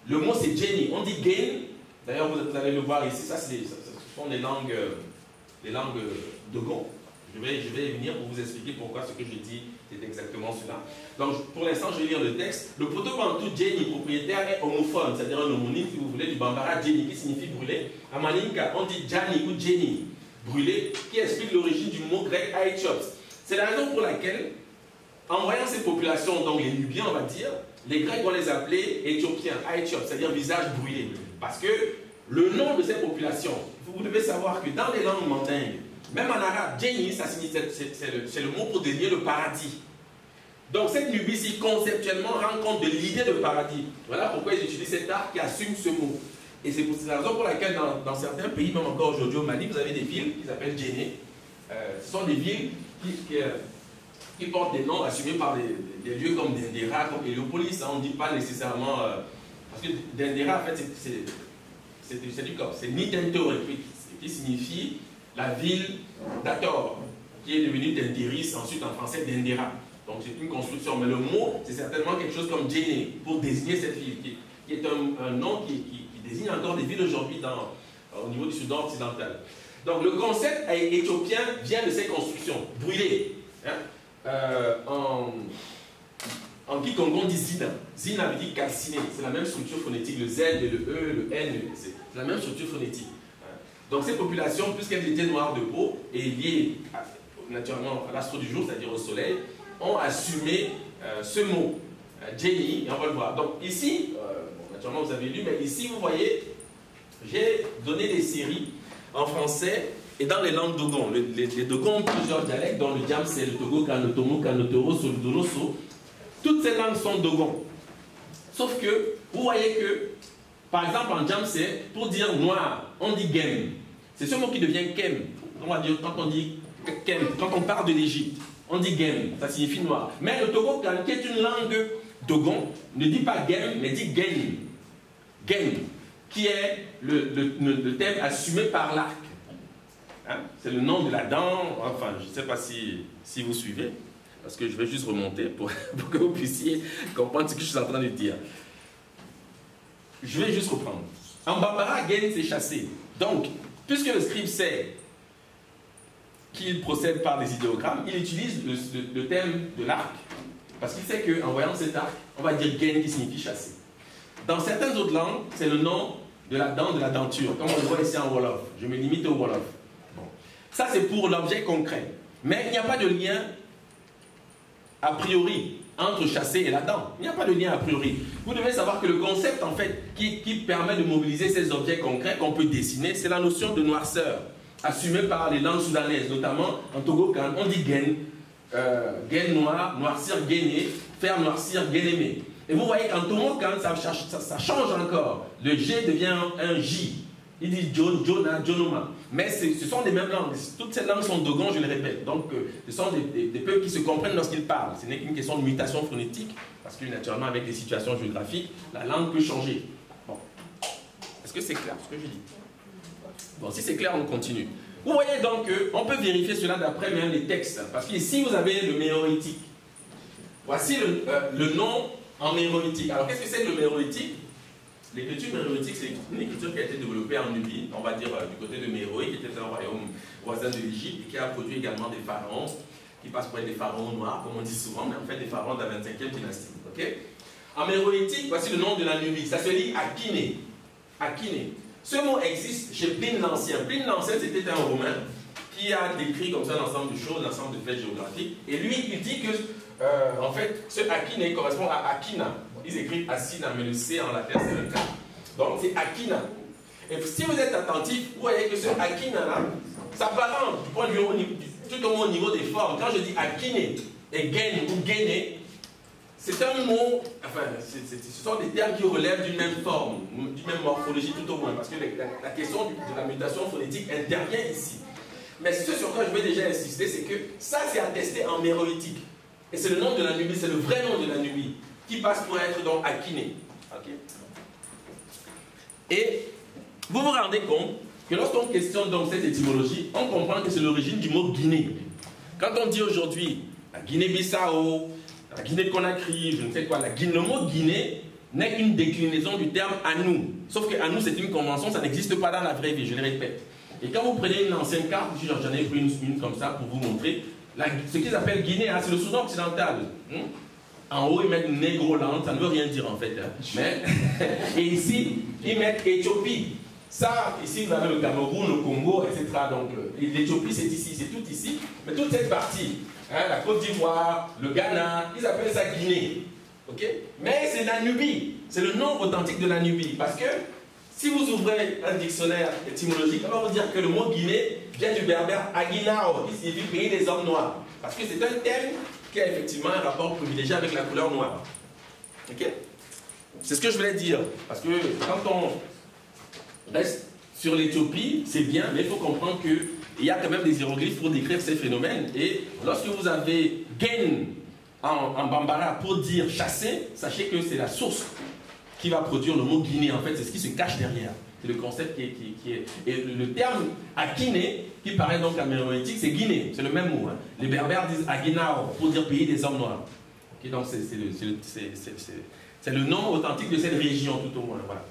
Le mot c'est Jenny. On dit gain. D'ailleurs vous allez le voir ici. Ça ce sont les langues Dogon. Je vais y venir pour vous expliquer pourquoi ce que je dis c'est exactement cela. Donc pour l'instant je vais lire le texte. Le proto-bantou Jenny propriétaire est homophone, c'est-à-dire un homonyme si vous voulez du Bambara Jenny qui signifie brûler. À Malinka on dit Jani ou Jenny, brûler, qui explique l'origine du mot grec Aetiops. C'est la raison pour laquelle, en voyant ces populations, donc les Nubiens on va dire, les Grecs vont les appeler Éthiopiens, Aethiopes, c'est-à-dire visage brûlé. Parce que le nom de ces populations, vous devez savoir que dans les langues mandingues, même en arabe, Djeni, ça signifie, c'est le mot pour désigner le paradis. Donc cette Nubie-ci, conceptuellement, rend compte de l'idée de paradis. Voilà pourquoi ils utilisent cet art qui assume ce mot. Et c'est la raison pour laquelle dans certains pays, même encore aujourd'hui au Mali, vous avez des villes qui s'appellent Djéné. Ce sont des villes qui portent des noms assumés par des lieux comme Dendera, comme Héliopolis. On ne dit pas nécessairement... parce que Dendera, en fait, c'est du corps. C'est Nitentore, qui signifie la ville d'Ator, qui est devenue Denderis, ensuite en français Dendera. Donc c'est une construction. Mais le mot, c'est certainement quelque chose comme Djéné, pour désigner cette ville, qui est un nom qui désigne encore des villes aujourd'hui au niveau du Soudan occidental. Donc le concept éthiopien vient de ces constructions, brûlées. Hein? En Kikongo, on dit Zina. Zina veut dire calciné. C'est la même structure phonétique. Le Z, et le E, le N, c'est la même structure phonétique. Donc ces populations, puisqu'elles étaient noires de peau et liées naturellement à l'astre du jour, c'est-à-dire au soleil, ont assumé ce mot, Jenny, et on va le voir. Donc ici, bon, naturellement vous avez lu, mais ici vous voyez, j'ai donné des séries en français et dans les langues Dogon. Les Dogon ont plusieurs dialectes, dont le Djamse, le Togo, Kanotomo, Kanotoro, Soludonoso. Toutes ces langues sont Dogon. Sauf que, vous voyez que, par exemple en Djamse, pour dire noir, on dit Gem. C'est ce mot qui devient Kem. On va dire, quand on dit Kem, quand on parle de l'Égypte, on dit Gem, ça signifie noir. Mais le Togo, qui est une langue Dogon, ne dit pas Gem, mais dit Gen. Gen, qui est le thème assumé par l'arc. Hein? C'est le nom de la dent, enfin, je ne sais pas si vous suivez, parce que je vais juste remonter pour que vous puissiez comprendre ce que je suis en train de dire. Je vais juste reprendre. En Bambara, Gen, c'est chassé. Donc, puisque le scribe sait qu'il procède par des idéogrammes, il utilise le thème de l'arc. Parce qu'il sait qu'en voyant cet arc, on va dire Gen qui signifie chasser. Dans certaines autres langues, c'est le nom de la dent, de la denture, comme on le voit ici en Wolof. Je me limite au Wolof. Bon. Ça, c'est pour l'objet concret. Mais il n'y a pas de lien a priori entre chasser et la dent. Il n'y a pas de lien a priori. Vous devez savoir que le concept, en fait, qui permet de mobiliser ces objets concrets qu'on peut dessiner, c'est la notion de noirceur, assumée par les langues soudanaises, notamment en Togo, quand on dit gen, gen noir, noircir gainé, faire noircir gainémé. Et vous voyez qu'en Togo, quand ça change encore, le G devient un J. Il dit John, Jonah, Jonoma. Mais ce sont les mêmes langues. Toutes ces langues sont Dogon, je le répète. Donc, ce sont des peuples qui se comprennent lorsqu'ils parlent. Ce n'est qu'une question de mutation phonétique, parce que naturellement, avec les situations géographiques, la langue peut changer. Bon. Est-ce que c'est clair ce que je dis? Bon, si c'est clair, on continue. Vous voyez donc qu'on peut vérifier cela d'après même les textes. Parce qu'ici, vous avez le méroïtique. Voici le nom en méroïtique. Alors, qu'est-ce que c'est que le méroïtique? L'écriture méroïtique, c'est une écriture qui a été développée en Nubie, on va dire du côté de Méroï, qui était un royaume voisin de l'Égypte, et qui a produit également des pharaons, qui passent pour être des pharaons noirs, comme on dit souvent, mais en fait des pharaons de la 25e dynastie. Okay? En méroïtique, voici le nom de la Nubie, ça se lit Akine. Akine. Ce mot existe chez Pline l'Ancien. Pline l'Ancien, c'était un Romain qui a décrit comme ça un ensemble de choses, un ensemble de faits géographiques, et lui, il dit que, en fait, ce Akine correspond à Akina. Ils écrivent Asina, mais le C en latin c'est le K. Donc c'est Akina. Et si vous êtes attentif, vous voyez que ce Akina là, ça s'apparente du point de vue tout au niveau des formes. Quand je dis Akine et Gen ou Gene, c'est un mot, enfin, ce sont des termes qui relèvent d'une même forme, d'une même morphologie tout au moins, parce que la question de la mutation phonétique intervient ici. Mais ce sur quoi je vais déjà insister, c'est que ça c'est attesté en méroïtique. Et c'est le nom de la Nubie, c'est le vrai nom de la Nubie, qui passe pour être donc Akine. Okay. Et vous vous rendez compte que lorsqu'on questionne donc cette étymologie, on comprend que c'est l'origine du mot Guinée. Quand on dit aujourd'hui la Guinée-Bissau, la Guinée-Conakry, je ne sais quoi, le mot Guinée n'est qu'une déclinaison du terme Anou. Sauf que Anou c'est une convention, ça n'existe pas dans la vraie vie, je le répète. Et quand vous prenez une ancienne carte, j'en ai pris une comme ça pour vous montrer, ce qu'ils appellent Guinée, hein, c'est le Soudan occidental. En haut, ils mettent Négroland, ça ne veut rien dire en fait. Hein. Mais, et ici, ils mettent Éthiopie. Ça, ici, vous avez le Cameroun, le Congo, etc. Donc, l'Éthiopie, c'est ici, c'est tout ici. Mais toute cette partie, hein, la Côte d'Ivoire, le Ghana, ils appellent ça Guinée. Okay? Mais c'est la Nubie. C'est le nom authentique de la Nubie. Parce que, si vous ouvrez un dictionnaire étymologique, on va vous dire que le mot Guinée vient du berbère Aguinao, qui signifie pays des hommes noirs. Parce que c'est un thème qui a effectivement un rapport privilégié avec la couleur noire. Ok? C'est ce que je voulais dire. Parce que quand on reste sur l'Éthiopie, c'est bien, mais il faut comprendre qu'il y a quand même des hiéroglyphes pour décrire ces phénomènes. Et lorsque vous avez Gen en Bambara pour dire chasser, sachez que c'est la source qui va produire le mot Guinée. En fait, c'est ce qui se cache derrière. C'est le concept qui est... Et le terme Akine, qui paraît donc améroïtique, c'est Guinée. C'est le même mot. Hein. Les Berbères disent Aguinao pour dire pays des hommes noirs. Okay, donc c'est le nom authentique de cette région, tout au moins. Voilà.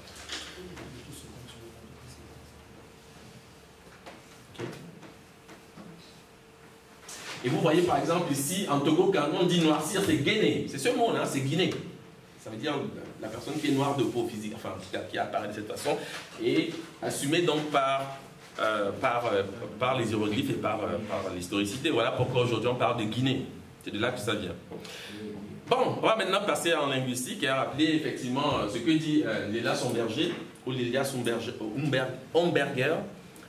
Okay. Et vous voyez par exemple ici, en Togo, quand on dit noircir, c'est guiné. C'est ce mot, hein, c'est guiné. Ça veut dire la personne qui est noire de peau physique, enfin en tout cas qui apparaît de cette façon, et assumée donc par les hiéroglyphes et par l'historicité. Voilà pourquoi aujourd'hui on parle de Guinée. C'est de là que ça vient. Bon, on va maintenant passer en linguistique et à rappeler effectivement ce que dit Léla Somberger ou Lélia Homberger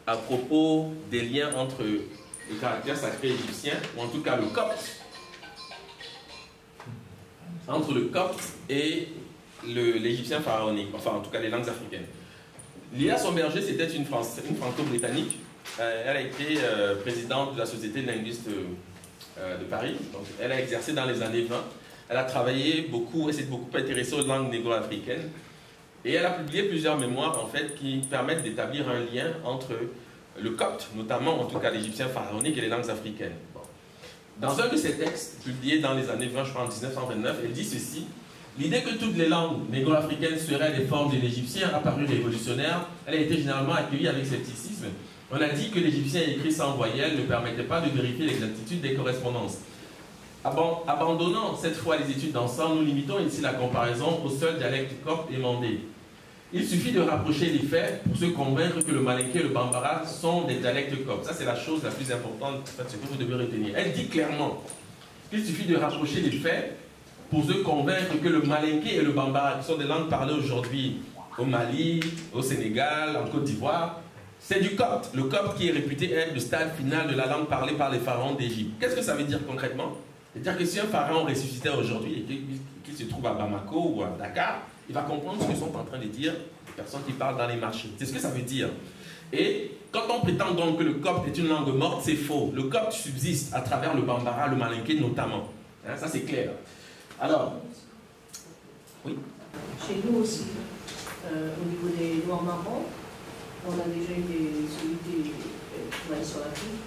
à propos des liens entre le caractère sacré égyptien, ou en tout cas le copte, entre le copte et l'égyptien pharaonique, enfin en tout cas les langues africaines. Léla Somberger, c'était une franco-britannique. Elle a été présidente de la Société de linguistes de Paris. Donc, elle a exercé dans les années 20. Elle a travaillé beaucoup, elle s'est beaucoup intéressée aux langues négro-africaines. Et elle a publié plusieurs mémoires en fait qui permettent d'établir un lien entre le copte, notamment en tout cas l'égyptien pharaonique et les langues africaines. Bon. Dans un de ses textes, publié dans les années 20, je crois en 1929, elle dit ceci: l'idée que toutes les langues négro-africaines seraient des formes de l'égyptien a paru révolutionnaire. Elle a été généralement accueillie avec scepticisme. On a dit que l'égyptien écrit sans voyelle ne permettait pas de vérifier l'exactitude des correspondances. Abandonnant cette fois les études d'ensemble, nous limitons ici la comparaison au seul dialecte copte et mandé. Il suffit de rapprocher les faits pour se convaincre que le malinké et le bambara sont des dialectes coptes. Ça, c'est la chose la plus importante, en fait, ce que vous devez retenir. Elle dit clairement qu'il suffit de rapprocher les faits pour se convaincre que le malinké et le bambara, qui sont des langues parlées aujourd'hui au Mali, au Sénégal, en Côte d'Ivoire, c'est du copte. Le copte qui est réputé être le stade final de la langue parlée par les pharaons d'Égypte. Qu'est-ce que ça veut dire concrètement? C'est-à-dire que si un pharaon ressuscitait aujourd'hui et qu'il se trouve à Bamako ou à Dakar, il va comprendre ce que sont en train de dire les personnes qui parlent dans les marchés. C'est ce que ça veut dire. Et quand on prétend donc que le copte est une langue morte, c'est faux. Le copte subsiste à travers le bambara, le malinké notamment. Hein, ça c'est clair. Alors, oui. Chez nous aussi, au niveau des Noirs marrons, on a déjà eu des unités qui travaillent sur l'Afrique,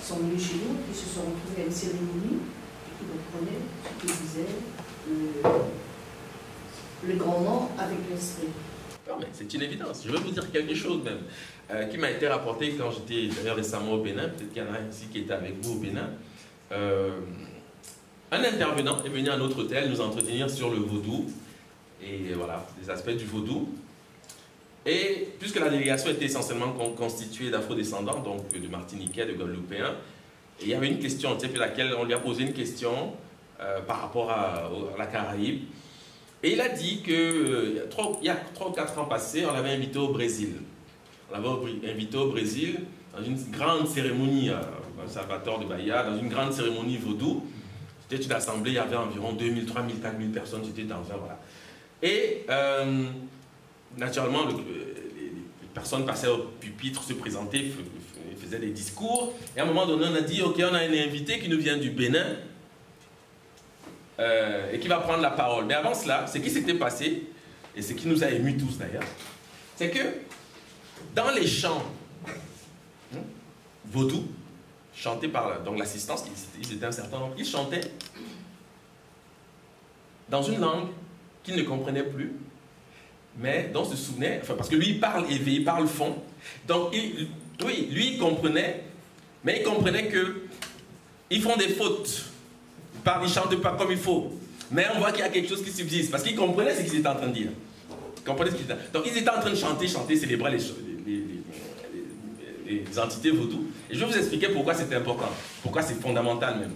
qui sont venus chez nous, qui se sont retrouvés à une cérémonie, qui comprenaient ce que disait le grand nom avec l'esprit. Non, mais c'est une évidence. Je vais vous dire quelque chose même, qui m'a été rapporté quand j'étais d'ailleurs récemment au Bénin. Peut-être qu'il y en a ici qui étaient avec vous au Bénin. Un intervenant est venu à notre hôtel nous entretenir sur le vaudou et voilà, les aspects du vaudou. Et puisque la délégation était essentiellement constituée d'afro-descendants, donc de Martiniquais, de Guadeloupéens, et il y avait une question, tu sais, laquelle on lui a posé une question par rapport à la Caraïbe. Et il a dit que il y a 3 ou 4 ans passés, on l'avait invité au Brésil. On l'avait invité au Brésil dans une grande cérémonie à Salvador de Bahia, dans une grande cérémonie vaudou. C'était une assemblée, il y avait environ 2000, 3000, 4000 personnes, c'était dans un... Voilà. Et naturellement, les personnes passaient au pupitre, se présentaient, faisaient des discours. Et à un moment donné, on a dit, ok, on a un invité qui nous vient du Bénin et qui va prendre la parole. Mais avant cela, ce qui s'était passé, et ce qui nous a émus tous d'ailleurs, c'est que dans les chants vaudou, chantés par l'assistance, ils étaient un certain nombre, ils chantaient dans une langue qu'ils ne comprenaient plus, mais dont se souvenait, enfin parce que lui il parle éveillé, il parle fond, donc oui, lui il comprenait, mais il comprenait que ils font des fautes, ils ne chantent pas comme il faut, mais on voit qu'il y a quelque chose qui subsiste, parce qu'ils comprenaient ce qu'ils étaient en train de dire. Donc ils étaient en train de chanter, célébrer les entités vaudou. Et je vais vous expliquer pourquoi c'est important, pourquoi c'est fondamental même.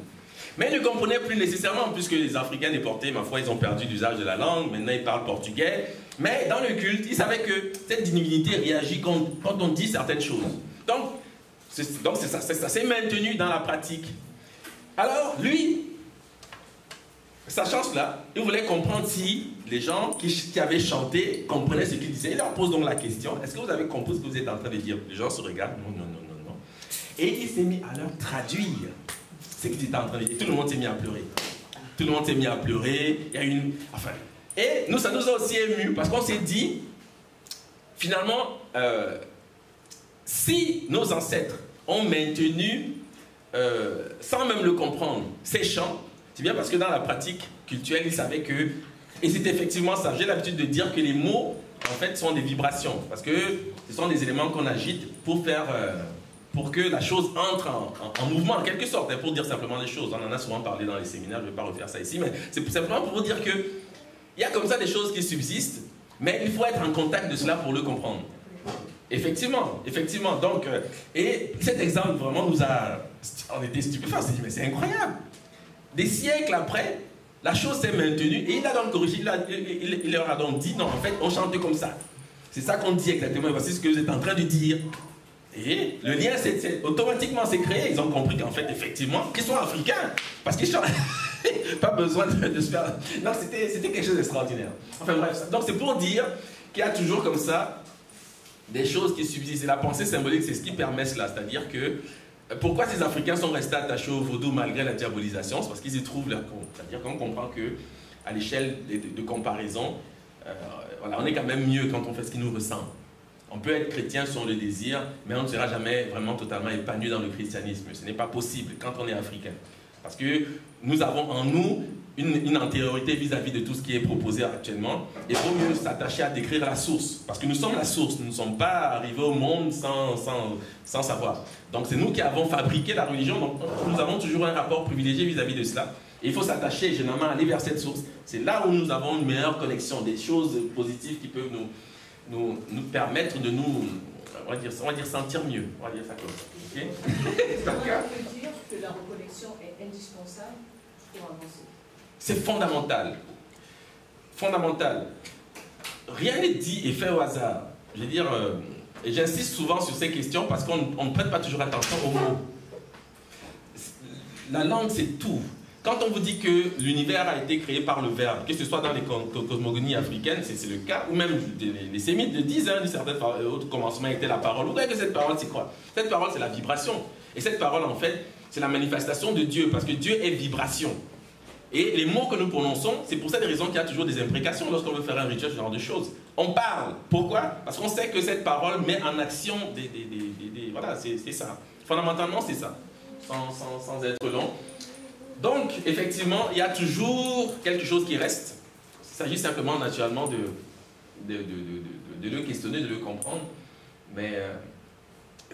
Mais ils ne comprenaient plus nécessairement, puisque les Africains déportés, ma foi, ils ont perdu l'usage de la langue, maintenant ils parlent portugais. Mais dans le culte, ils savaient que cette divinité réagit quand on dit certaines choses. Donc ça s'est maintenu dans la pratique. Alors, lui, sachant cela, il voulait comprendre si les gens qui avaient chanté comprenaient ce qu'il disait. Il leur pose donc la question, est-ce que vous avez compris ce que vous êtes en train de dire? Les gens se regardent, non, non, non, non, non. Et il s'est mis à leur traduire ce qu'ils étaient en train de dire. Tout le monde s'est mis à pleurer. Tout le monde s'est mis à pleurer. Il y a une... Enfin... Et nous, ça nous a aussi émus, parce qu'on s'est dit, finalement, si nos ancêtres ont maintenu, sans même le comprendre, ces chants, c'est bien parce que dans la pratique culturelle, ils savaient que, et c'est effectivement ça, j'ai l'habitude de dire que les mots, en fait, sont des vibrations, parce que ce sont des éléments qu'on agite pour faire pour que la chose entre en mouvement en quelque sorte, pour dire simplement les choses. On en a souvent parlé dans les séminaires, je ne vais pas refaire ça ici, mais c'est simplement pour vous dire qu'il y a comme ça des choses qui subsistent, mais il faut être en contact de cela pour le comprendre. Effectivement, effectivement. Donc, et cet exemple vraiment on était stupéfaits, on s'est dit mais c'est incroyable. Des siècles après, la chose s'est maintenue et il a donc corrigé, il leur a donc dit non, en fait on chante comme ça. C'est ça qu'on dit exactement, et voici ce que vous êtes en train de dire. Et le lien automatiquement s'est créé, ils ont compris qu'en fait effectivement, qu'ils sont africains, parce qu'ils chantent. Pas besoin de se faire... Non, c'était quelque chose d'extraordinaire. Enfin bref, donc c'est pour dire qu'il y a toujours comme ça des choses qui subsistent. Et la pensée symbolique, c'est ce qui permet cela. C'est-à-dire que, pourquoi ces Africains sont restés attachés au vaudou malgré la diabolisation? C'est parce qu'ils y trouvent leur compte. C'est-à-dire qu'on comprend qu'à l'échelle de comparaison, voilà, on est quand même mieux quand on fait ce qui nous ressemble. On peut être chrétien si on le désire, mais on ne sera jamais vraiment totalement épanoui dans le christianisme. Ce n'est pas possible quand on est africain. Parce que nous avons en nous une antériorité vis-à-vis de tout ce qui est proposé actuellement. Et il vaut mieux s'attacher à décrire la source. Parce que nous sommes la source. Nous ne sommes pas arrivés au monde sans savoir. Donc c'est nous qui avons fabriqué la religion. Donc nous avons toujours un rapport privilégié vis-à-vis de cela. Et il faut s'attacher généralement à aller vers cette source. C'est là où nous avons une meilleure connexion, des choses positives qui peuvent nous permettre de nous, on va dire sentir mieux. On va dire ça comme ça. Okay? On peut dire que la reconnexion est indispensable pour avancer. C'est fondamental. Fondamental. Rien n'est dit et fait au hasard. Je veux dire, et j'insiste souvent sur ces questions parce qu'on ne prête pas toujours attention aux mots. La langue, c'est tout. Quand on vous dit que l'univers a été créé par le verbe, que ce soit dans les cosmogonies africaines, c'est le cas, ou même les sémites le disent, d'une certaine autre commencement était la parole. Vous voyez que cette parole, c'est quoi? Cette parole, c'est la vibration. Et cette parole, en fait, c'est la manifestation de Dieu, parce que Dieu est vibration. Et les mots que nous prononçons, c'est pour cette raison qu'il y a toujours des imprécations lorsqu'on veut faire un rituel, ce genre de choses. On parle. Pourquoi? Parce qu'on sait que cette parole met en action voilà, c'est ça. Fondamentalement, c'est ça. Sans être long. Donc, effectivement, il y a toujours quelque chose qui reste. Il s'agit simplement, naturellement, de le questionner, de le comprendre. Mais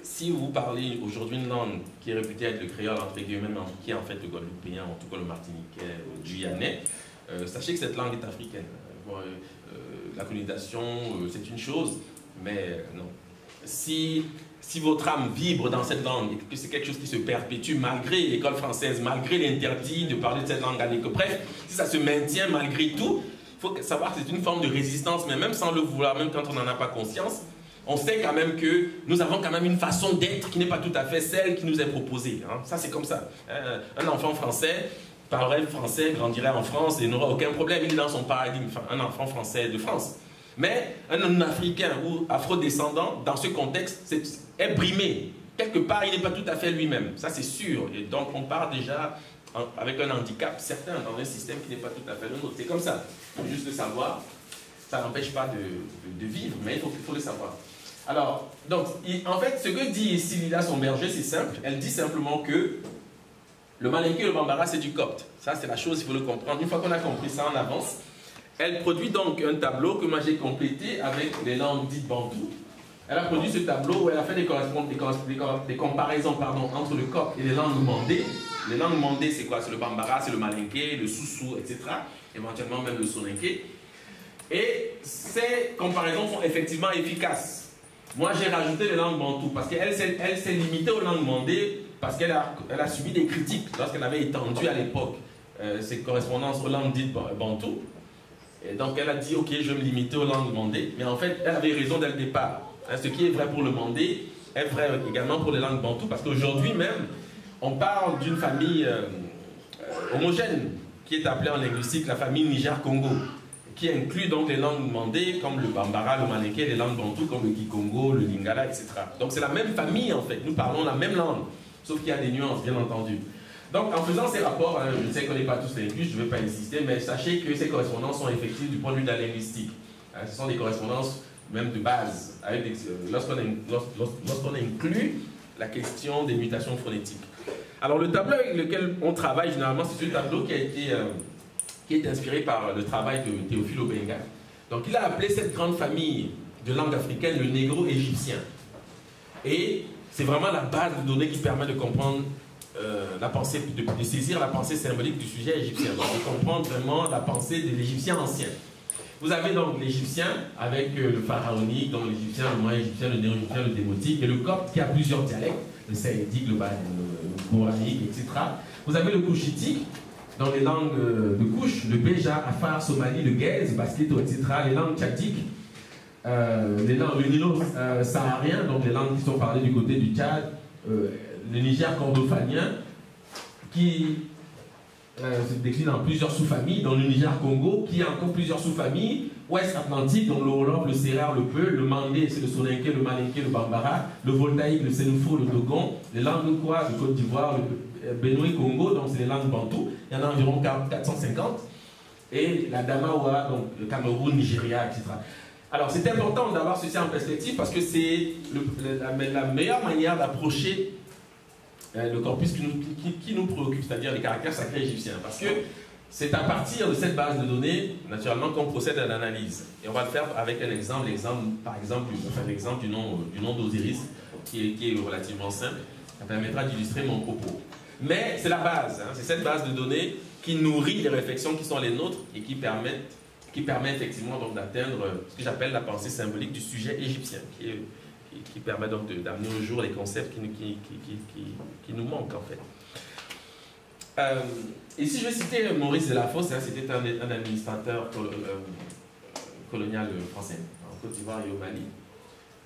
si vous parlez aujourd'hui une langue qui est réputée être le créole, entre guillemets, qui est en fait le guadeloupéen, en tout cas le martiniquais, le guyanais, sachez que cette langue est africaine. La colonisation, c'est une chose, mais non. Si votre âme vibre dans cette langue et que c'est quelque chose qui se perpétue malgré l'école française, malgré l'interdit de parler de cette langue à l'école, bref, si ça se maintient malgré tout, il faut savoir que c'est une forme de résistance, mais même sans le vouloir, même quand on n'en a pas conscience, on sait quand même que nous avons quand même une façon d'être qui n'est pas tout à fait celle qui nous est proposée. Hein. Ça, c'est comme ça. Un enfant français parlerait français, grandirait en France et n'aura aucun problème. Il est dans son paradigme, un enfant français de France. Mais un Africain ou afro-descendant, dans ce contexte, est brimé. Quelque part, il n'est pas tout à fait lui-même. Ça, c'est sûr. Et donc, on part déjà avec un handicap certain dans un système qui n'est pas tout à fait le nôtre. C'est comme ça. Il faut juste le savoir. Ça n'empêche pas de vivre, mais il faut le savoir. Alors, donc, en fait, ce que dit ici Lila Somberger, c'est simple. Elle dit simplement que le malinké et le bambara, c'est du copte. Ça, c'est la chose, il faut le comprendre. Une fois qu'on a compris ça, on avance. Elle produit donc un tableau que moi j'ai complété avec les langues dites bantou. Elle a produit ce tableau où elle a fait des comparaisons entre le copte et les langues mandées. Les langues mandées, c'est quoi? C'est le bambara, c'est le malinké, le soussou, etc. Éventuellement même le soninké. Et ces comparaisons sont effectivement efficaces. Moi, j'ai rajouté les langues bantou parce qu'elle s'est limitée aux langues mandées parce qu'elle a subi des critiques lorsqu'elle avait étendu à l'époque ses correspondances aux langues dites bantou. Et donc, elle a dit, ok, je vais me limiter aux langues mandées. Mais en fait, elle avait raison dès le départ. Hein, ce qui est vrai pour le mandé est vrai également pour les langues bantou parce qu'aujourd'hui même, on parle d'une famille homogène qui est appelée en linguistique la famille Niger-Congo, qui inclut donc les langues mandées comme le bambara, le malinké, les langues bantou comme le kikongo, le lingala, etc. Donc c'est la même famille en fait, nous parlons la même langue, sauf qu'il y a des nuances bien entendu. Donc en faisant ces rapports, hein, je sais qu'on n'est pas tous linguistes, je ne vais pas insister, mais sachez que ces correspondances sont effectives du point de vue de la linguistique. Hein, ce sont des correspondances même de base, lorsqu'on inclut la question des mutations phonétiques. Alors le tableau avec lequel on travaille généralement, c'est ce tableau qui est inspiré par le travail de Théophile Obenga. Donc il a appelé cette grande famille de langue africaine le négro-égyptien. Et c'est vraiment la base de données qui permet de comprendre la pensée, de saisir la pensée symbolique du sujet égyptien, donc de comprendre vraiment la pensée de l'Égyptien ancien. Vous avez donc l'Égyptien avec le pharaonique, donc l'Égyptien, le moyen égyptien, le néo-égyptien, le démotique, et le copte qui a plusieurs dialectes, le saïdique, le coranique, etc. Vous avez le couchitique, dans les langues de Couche, le Béja, Afar, Somali, le Guez, Baskito, etc. Les langues tchadiques, le nilo-saharien, donc les langues qui sont parlées du côté du Tchad, le Niger cordofanien, qui se décline en plusieurs sous-familles, dans le Niger-Congo, qui a encore plusieurs sous-familles, Ouest-Atlantique, donc le Wolof, le Serar, le Peul, le Mandé, c'est le Soninké, le Malinké, le Bambara, le Voltaïque, le Sénoufo, le Dogon, les langues quoi, de Côte d'Ivoire, le Benoît-Congo, donc c'est les langues bantoues, il y en a environ 450, et la Damawa, donc le Cameroun, Nigeria, etc. Alors c'est important d'avoir ceci en perspective parce que c'est la meilleure manière d'approcher le corpus qui nous préoccupe, c'est-à-dire les caractères sacrés égyptiens. Parce que c'est à partir de cette base de données, naturellement, qu'on procède à l'analyse. Et on va le faire avec un exemple, l'exemple du nom d'Osiris, qui est relativement simple. Ça permettra d'illustrer mon propos. Mais c'est la base, hein, c'est cette base de données qui nourrit les réflexions qui sont les nôtres et qui permet effectivement d'atteindre ce que j'appelle la pensée symbolique du sujet égyptien, qui permet donc d'amener au jour les concepts qui nous manquent en fait. Ici je vais citer Maurice Delafosse, hein, c'était un administrateur colonial français en Côte d'Ivoire et au Mali.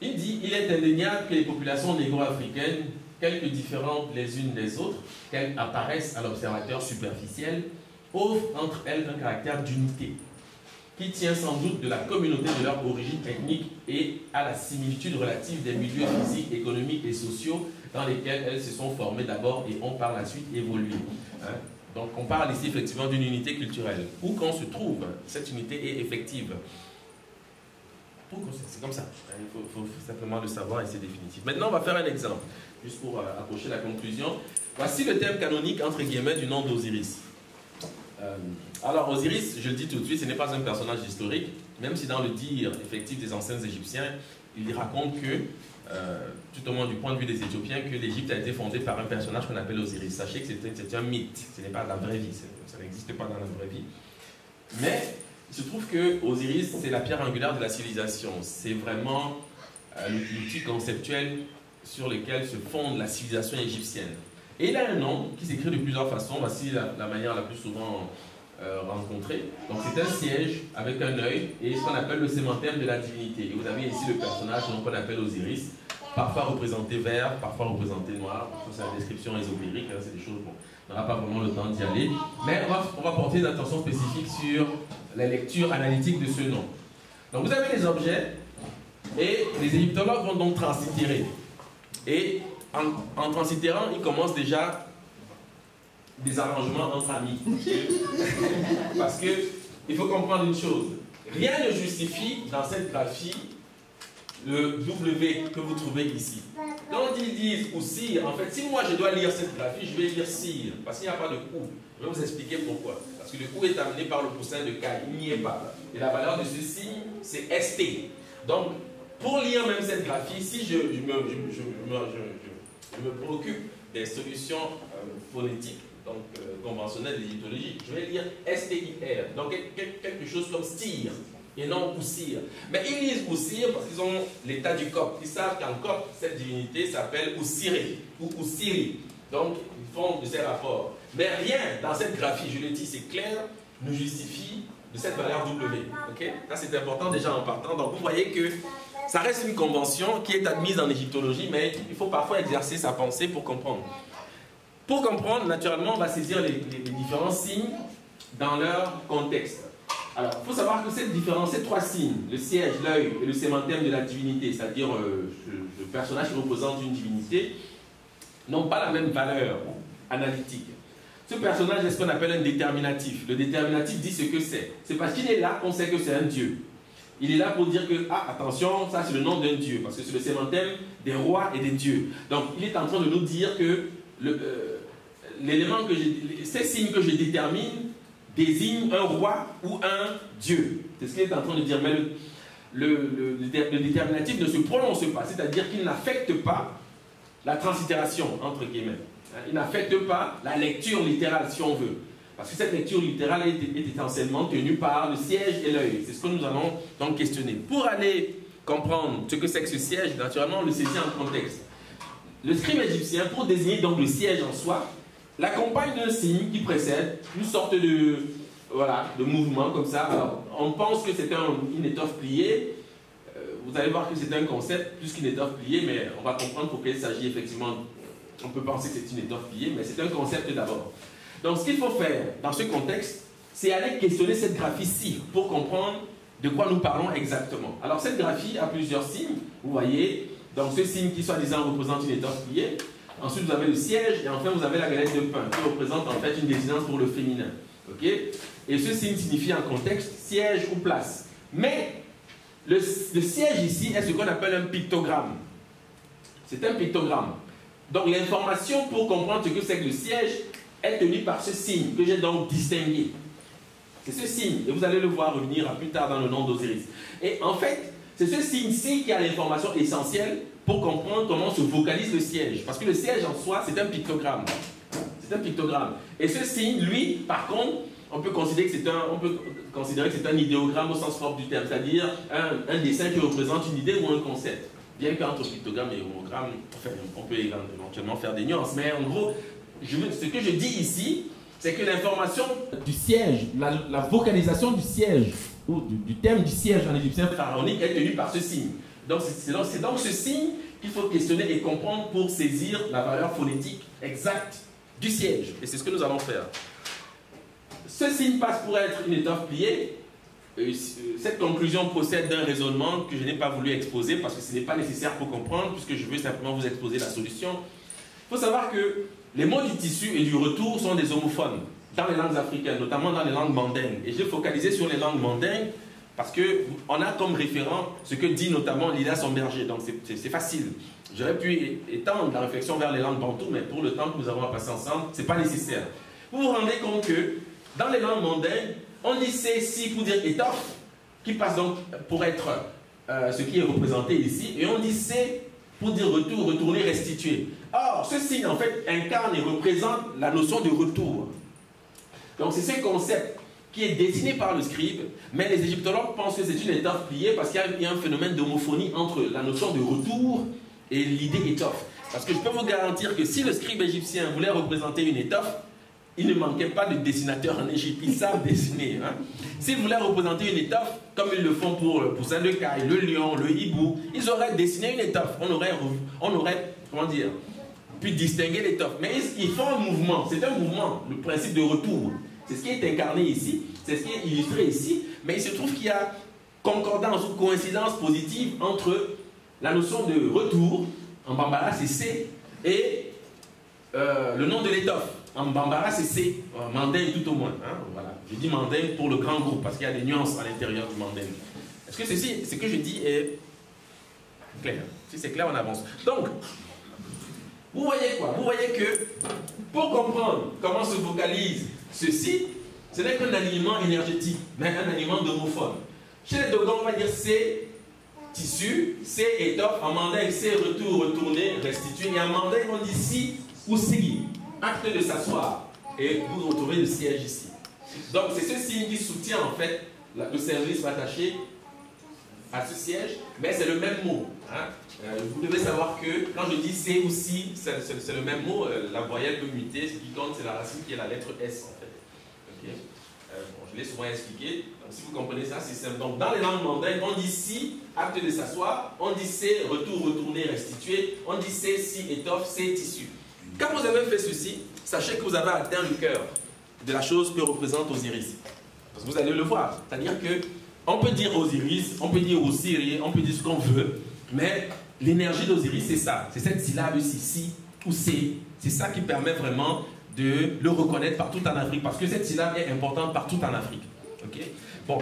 Il dit: il est indéniable que les populations négro-africaines, quelque différentes les unes des autres, qu'elles apparaissent à l'observateur superficiel, offrent entre elles un caractère d'unité, qui tient sans doute de la communauté de leur origine ethnique et à la similitude relative des milieux physiques, économiques et sociaux dans lesquels elles se sont formées d'abord et ont par la suite évolué. Hein? Donc on parle ici effectivement d'une unité culturelle. Où qu'on se trouve, cette unité est effective. C'est comme ça. Il faut simplement le savoir et c'est définitif. Maintenant on va faire un exemple, juste pour approcher la conclusion. Voici le thème canonique entre guillemets du nom d'Osiris. Alors Osiris, je le dis tout de suite, ce n'est pas un personnage historique, même si dans le dire effectif des anciens Égyptiens, il raconte que, tout au moins du point de vue des Éthiopiens, que l'Égypte a été fondée par un personnage qu'on appelle Osiris. Sachez que c'est un mythe, ce n'est pas la vraie vie, ça n'existe pas dans la vraie vie. Mais il se trouve que Osiris, c'est la pierre angulaire de la civilisation, c'est vraiment l'outil conceptuel sur lequel se fonde la civilisation égyptienne. Et il a un nom qui s'écrit de plusieurs façons. Voici la manière la plus souvent rencontrée. Donc c'est un siège avec un œil et ce qu'on appelle le sémantème de la divinité. Et vous avez ici le personnage qu'on appelle Osiris, parfois représenté vert, parfois représenté noir. C'est une description ésotérique, hein, c'est des choses, bon, on n'aura pas vraiment le temps d'y aller. Mais on va porter une attention spécifique sur la lecture analytique de ce nom. Donc vous avez les objets et les égyptologues vont donc translittérer. Et en translittérant, ils commencent déjà des arrangements entre amis. Parce que il faut comprendre une chose. Rien ne justifie dans cette graphie le W que vous trouvez ici. Quand ils disent ou sire, en fait, si moi je dois lire cette graphie, je vais lire sire, parce qu'il n'y a pas de ou. Je vais vous expliquer pourquoi. Parce que le ou est amené par le coussin de K, il n'y est pas. Et la valeur de ce signe, c'est ST. Donc, pour lire même cette graphie, si je me préoccupe des solutions phonétiques, donc conventionnelles de l'égyptologie, je vais lire STIR, donc quelque chose comme stir, et non Oussir. Mais ils lisent Oussir parce qu'ils ont l'état du copte. Ils savent qu'en copte, cette divinité s'appelle Oussiré, ou Oussiri. Donc, ils font de ces rapports. Mais rien dans cette graphie, je le dis, c'est clair, nous justifie de cette valeur W. Okay? Ça, c'est important déjà en partant. Donc, vous voyez que ça reste une convention qui est admise en égyptologie, mais il faut parfois exercer sa pensée pour comprendre. Pour comprendre, naturellement, on va saisir les différents signes dans leur contexte. Alors, il faut savoir que cette différence, ces trois signes, le siège, l'œil et le sémantème de la divinité, c'est-à-dire le personnage qui représente une divinité, n'ont pas la même valeur analytique. Ce personnage est ce qu'on appelle un déterminatif. Le déterminatif dit ce que c'est. C'est parce qu'il est là qu'on sait que c'est un dieu. Il est là pour dire que, ah, attention, ça c'est le nom d'un dieu, parce que c'est le sémantème des rois et des dieux. Donc, il est en train de nous dire que ces signes que je détermine désignent un roi ou un dieu. C'est ce qu'il est en train de dire. Mais le déterminatif ne se prononce pas, c'est-à-dire qu'il n'affecte pas la translittération, entre guillemets. Il n'affecte pas la lecture littérale, si on veut. Parce que cette lecture littérale est essentiellement tenue par le siège et l'œil. C'est ce que nous allons donc questionner. Pour aller comprendre ce que c'est que ce siège, naturellement, on le saisit en contexte. Le scribe égyptien, pour désigner donc le siège en soi, l'accompagne d'un signe qui précède une sorte de, voilà, de mouvement comme ça. Alors, on pense que c'est une étoffe pliée. Vous allez voir que c'est un concept plus qu'une étoffe pliée, mais on va comprendre pourquoi il s'agit effectivement. On peut penser que c'est une étoffe pliée, mais c'est un concept d'abord. Donc, ce qu'il faut faire dans ce contexte, c'est aller questionner cette graphie-ci pour comprendre de quoi nous parlons exactement. Alors, cette graphie a plusieurs signes. Vous voyez, donc ce signe qui soi-disant représente une étoffe pliée. Ensuite, vous avez le siège et enfin, vous avez la galette de pain qui représente en fait une désinence pour le féminin. Okay? Et ce signe signifie en contexte siège ou place. Mais le siège ici est ce qu'on appelle un pictogramme. C'est un pictogramme. Donc l'information pour comprendre ce que c'est que le siège est tenue par ce signe que j'ai donc distingué. C'est ce signe, et vous allez le voir revenir plus tard dans le nom d'Osiris. Et en fait, c'est ce signe-ci qui a l'information essentielle pour comprendre comment se vocalise le siège. Parce que le siège en soi, c'est un pictogramme. C'est un pictogramme. Et ce signe, lui, par contre, on peut considérer que c'est un idéogramme au sens propre du terme, c'est-à-dire un dessin qui représente une idée ou un concept. Bien qu'entre pictogramme et homogramme, enfin, on peut éventuellement faire des nuances, mais en gros, ce que je dis ici, c'est que l'information du siège, la vocalisation du siège, ou du thème du siège en égyptien pharaonique est tenue par ce signe. Donc c'est donc ce signe qu'il faut questionner et comprendre pour saisir la valeur phonétique exacte du siège. Et c'est ce que nous allons faire. Ce signe passe pour être une étoffe pliée. Cette conclusion procède d'un raisonnement que je n'ai pas voulu exposer parce que ce n'est pas nécessaire pour comprendre, puisque je veux simplement vous exposer la solution. Il faut savoir que les mots du tissu et du retour sont des homophones dans les langues africaines, notamment dans les langues mandingues. Et j'ai focalisé sur les langues mandingues parce qu'on a comme référent ce que dit notamment Lila Somberger, donc c'est facile. J'aurais pu étendre la réflexion vers les langues bantoues, mais pour le temps que nous avons à passer ensemble, ce n'est pas nécessaire. Vous vous rendez compte que dans les langues mandingues, on dit C pour dire étoffe, qui passe donc pour être ce qui est représenté ici, et on dit C pour dire retour, retourner, restituer. Or, ce signe en fait incarne et représente la notion de retour. Donc c'est ce concept qui est dessiné par le scribe, mais les égyptologues pensent que c'est une étoffe pliée parce qu'il y a un phénomène d'homophonie entre la notion de retour et l'idée étoffe. Parce que je peux vous garantir que si le scribe égyptien voulait représenter une étoffe, il ne manquait pas de dessinateurs en Égypte, ils savent dessiner. Hein. S'ils voulaient représenter une étoffe, comme ils le font pour le poussin de caille, le lion, le hibou, ils auraient dessiné une étoffe. On aurait comment dire, pu distinguer l'étoffe. Mais ils font un mouvement, c'est un mouvement, le principe de retour. C'est ce qui est incarné ici, c'est ce qui est illustré ici, mais il se trouve qu'il y a concordance ou coïncidence positive entre la notion de retour, en bambara c'est C, et le nom de l'étoffe. En bambara, c'est C, mandingue tout au moins. Hein, voilà. Je dis mandingue pour le grand groupe, parce qu'il y a des nuances à l'intérieur du mandingue. Est-ce que ce que je dis est clair? Si c'est clair, on avance. Donc, vous voyez quoi? Vous voyez que pour comprendre comment se vocalise ceci, ce n'est qu'un alignement énergétique, mais un alignement d'homophone. Chez les Dogons, on va dire C, tissu, C, étoffe. En mandingue, C, retour, retourner, restituer. Et en mandingue, on dit Si ou Si. Acte de s'asseoir, et vous retrouvez le siège ici. Donc c'est ce signe qui soutient en fait le service rattaché à ce siège, mais c'est le même mot. Hein. Vous devez savoir que quand je dis C ou Si, c'est le même mot, la voyelle peut muter, ce qui compte c'est la racine qui est la lettre S en fait. Okay. Bon, je l'ai souvent expliqué, donc si vous comprenez ça, c'est simple. Donc dans les langues mandingues, on dit Si, acte de s'asseoir, on dit C, retour, retourner, restituer, on dit C, Si, étoffe, C, tissu. Quand vous avez fait ceci, sachez que vous avez atteint le cœur de la chose que représente Osiris. Parce que vous allez le voir. C'est-à-dire qu'on peut dire Osiris, on peut dire Osiris, on peut dire ce qu'on veut, mais l'énergie d'Osiris, c'est ça. C'est cette syllabe-ci, Si ou C. C'est ça qui permet vraiment de le reconnaître partout en Afrique. Parce que cette syllabe est importante partout en Afrique. Okay? Bon.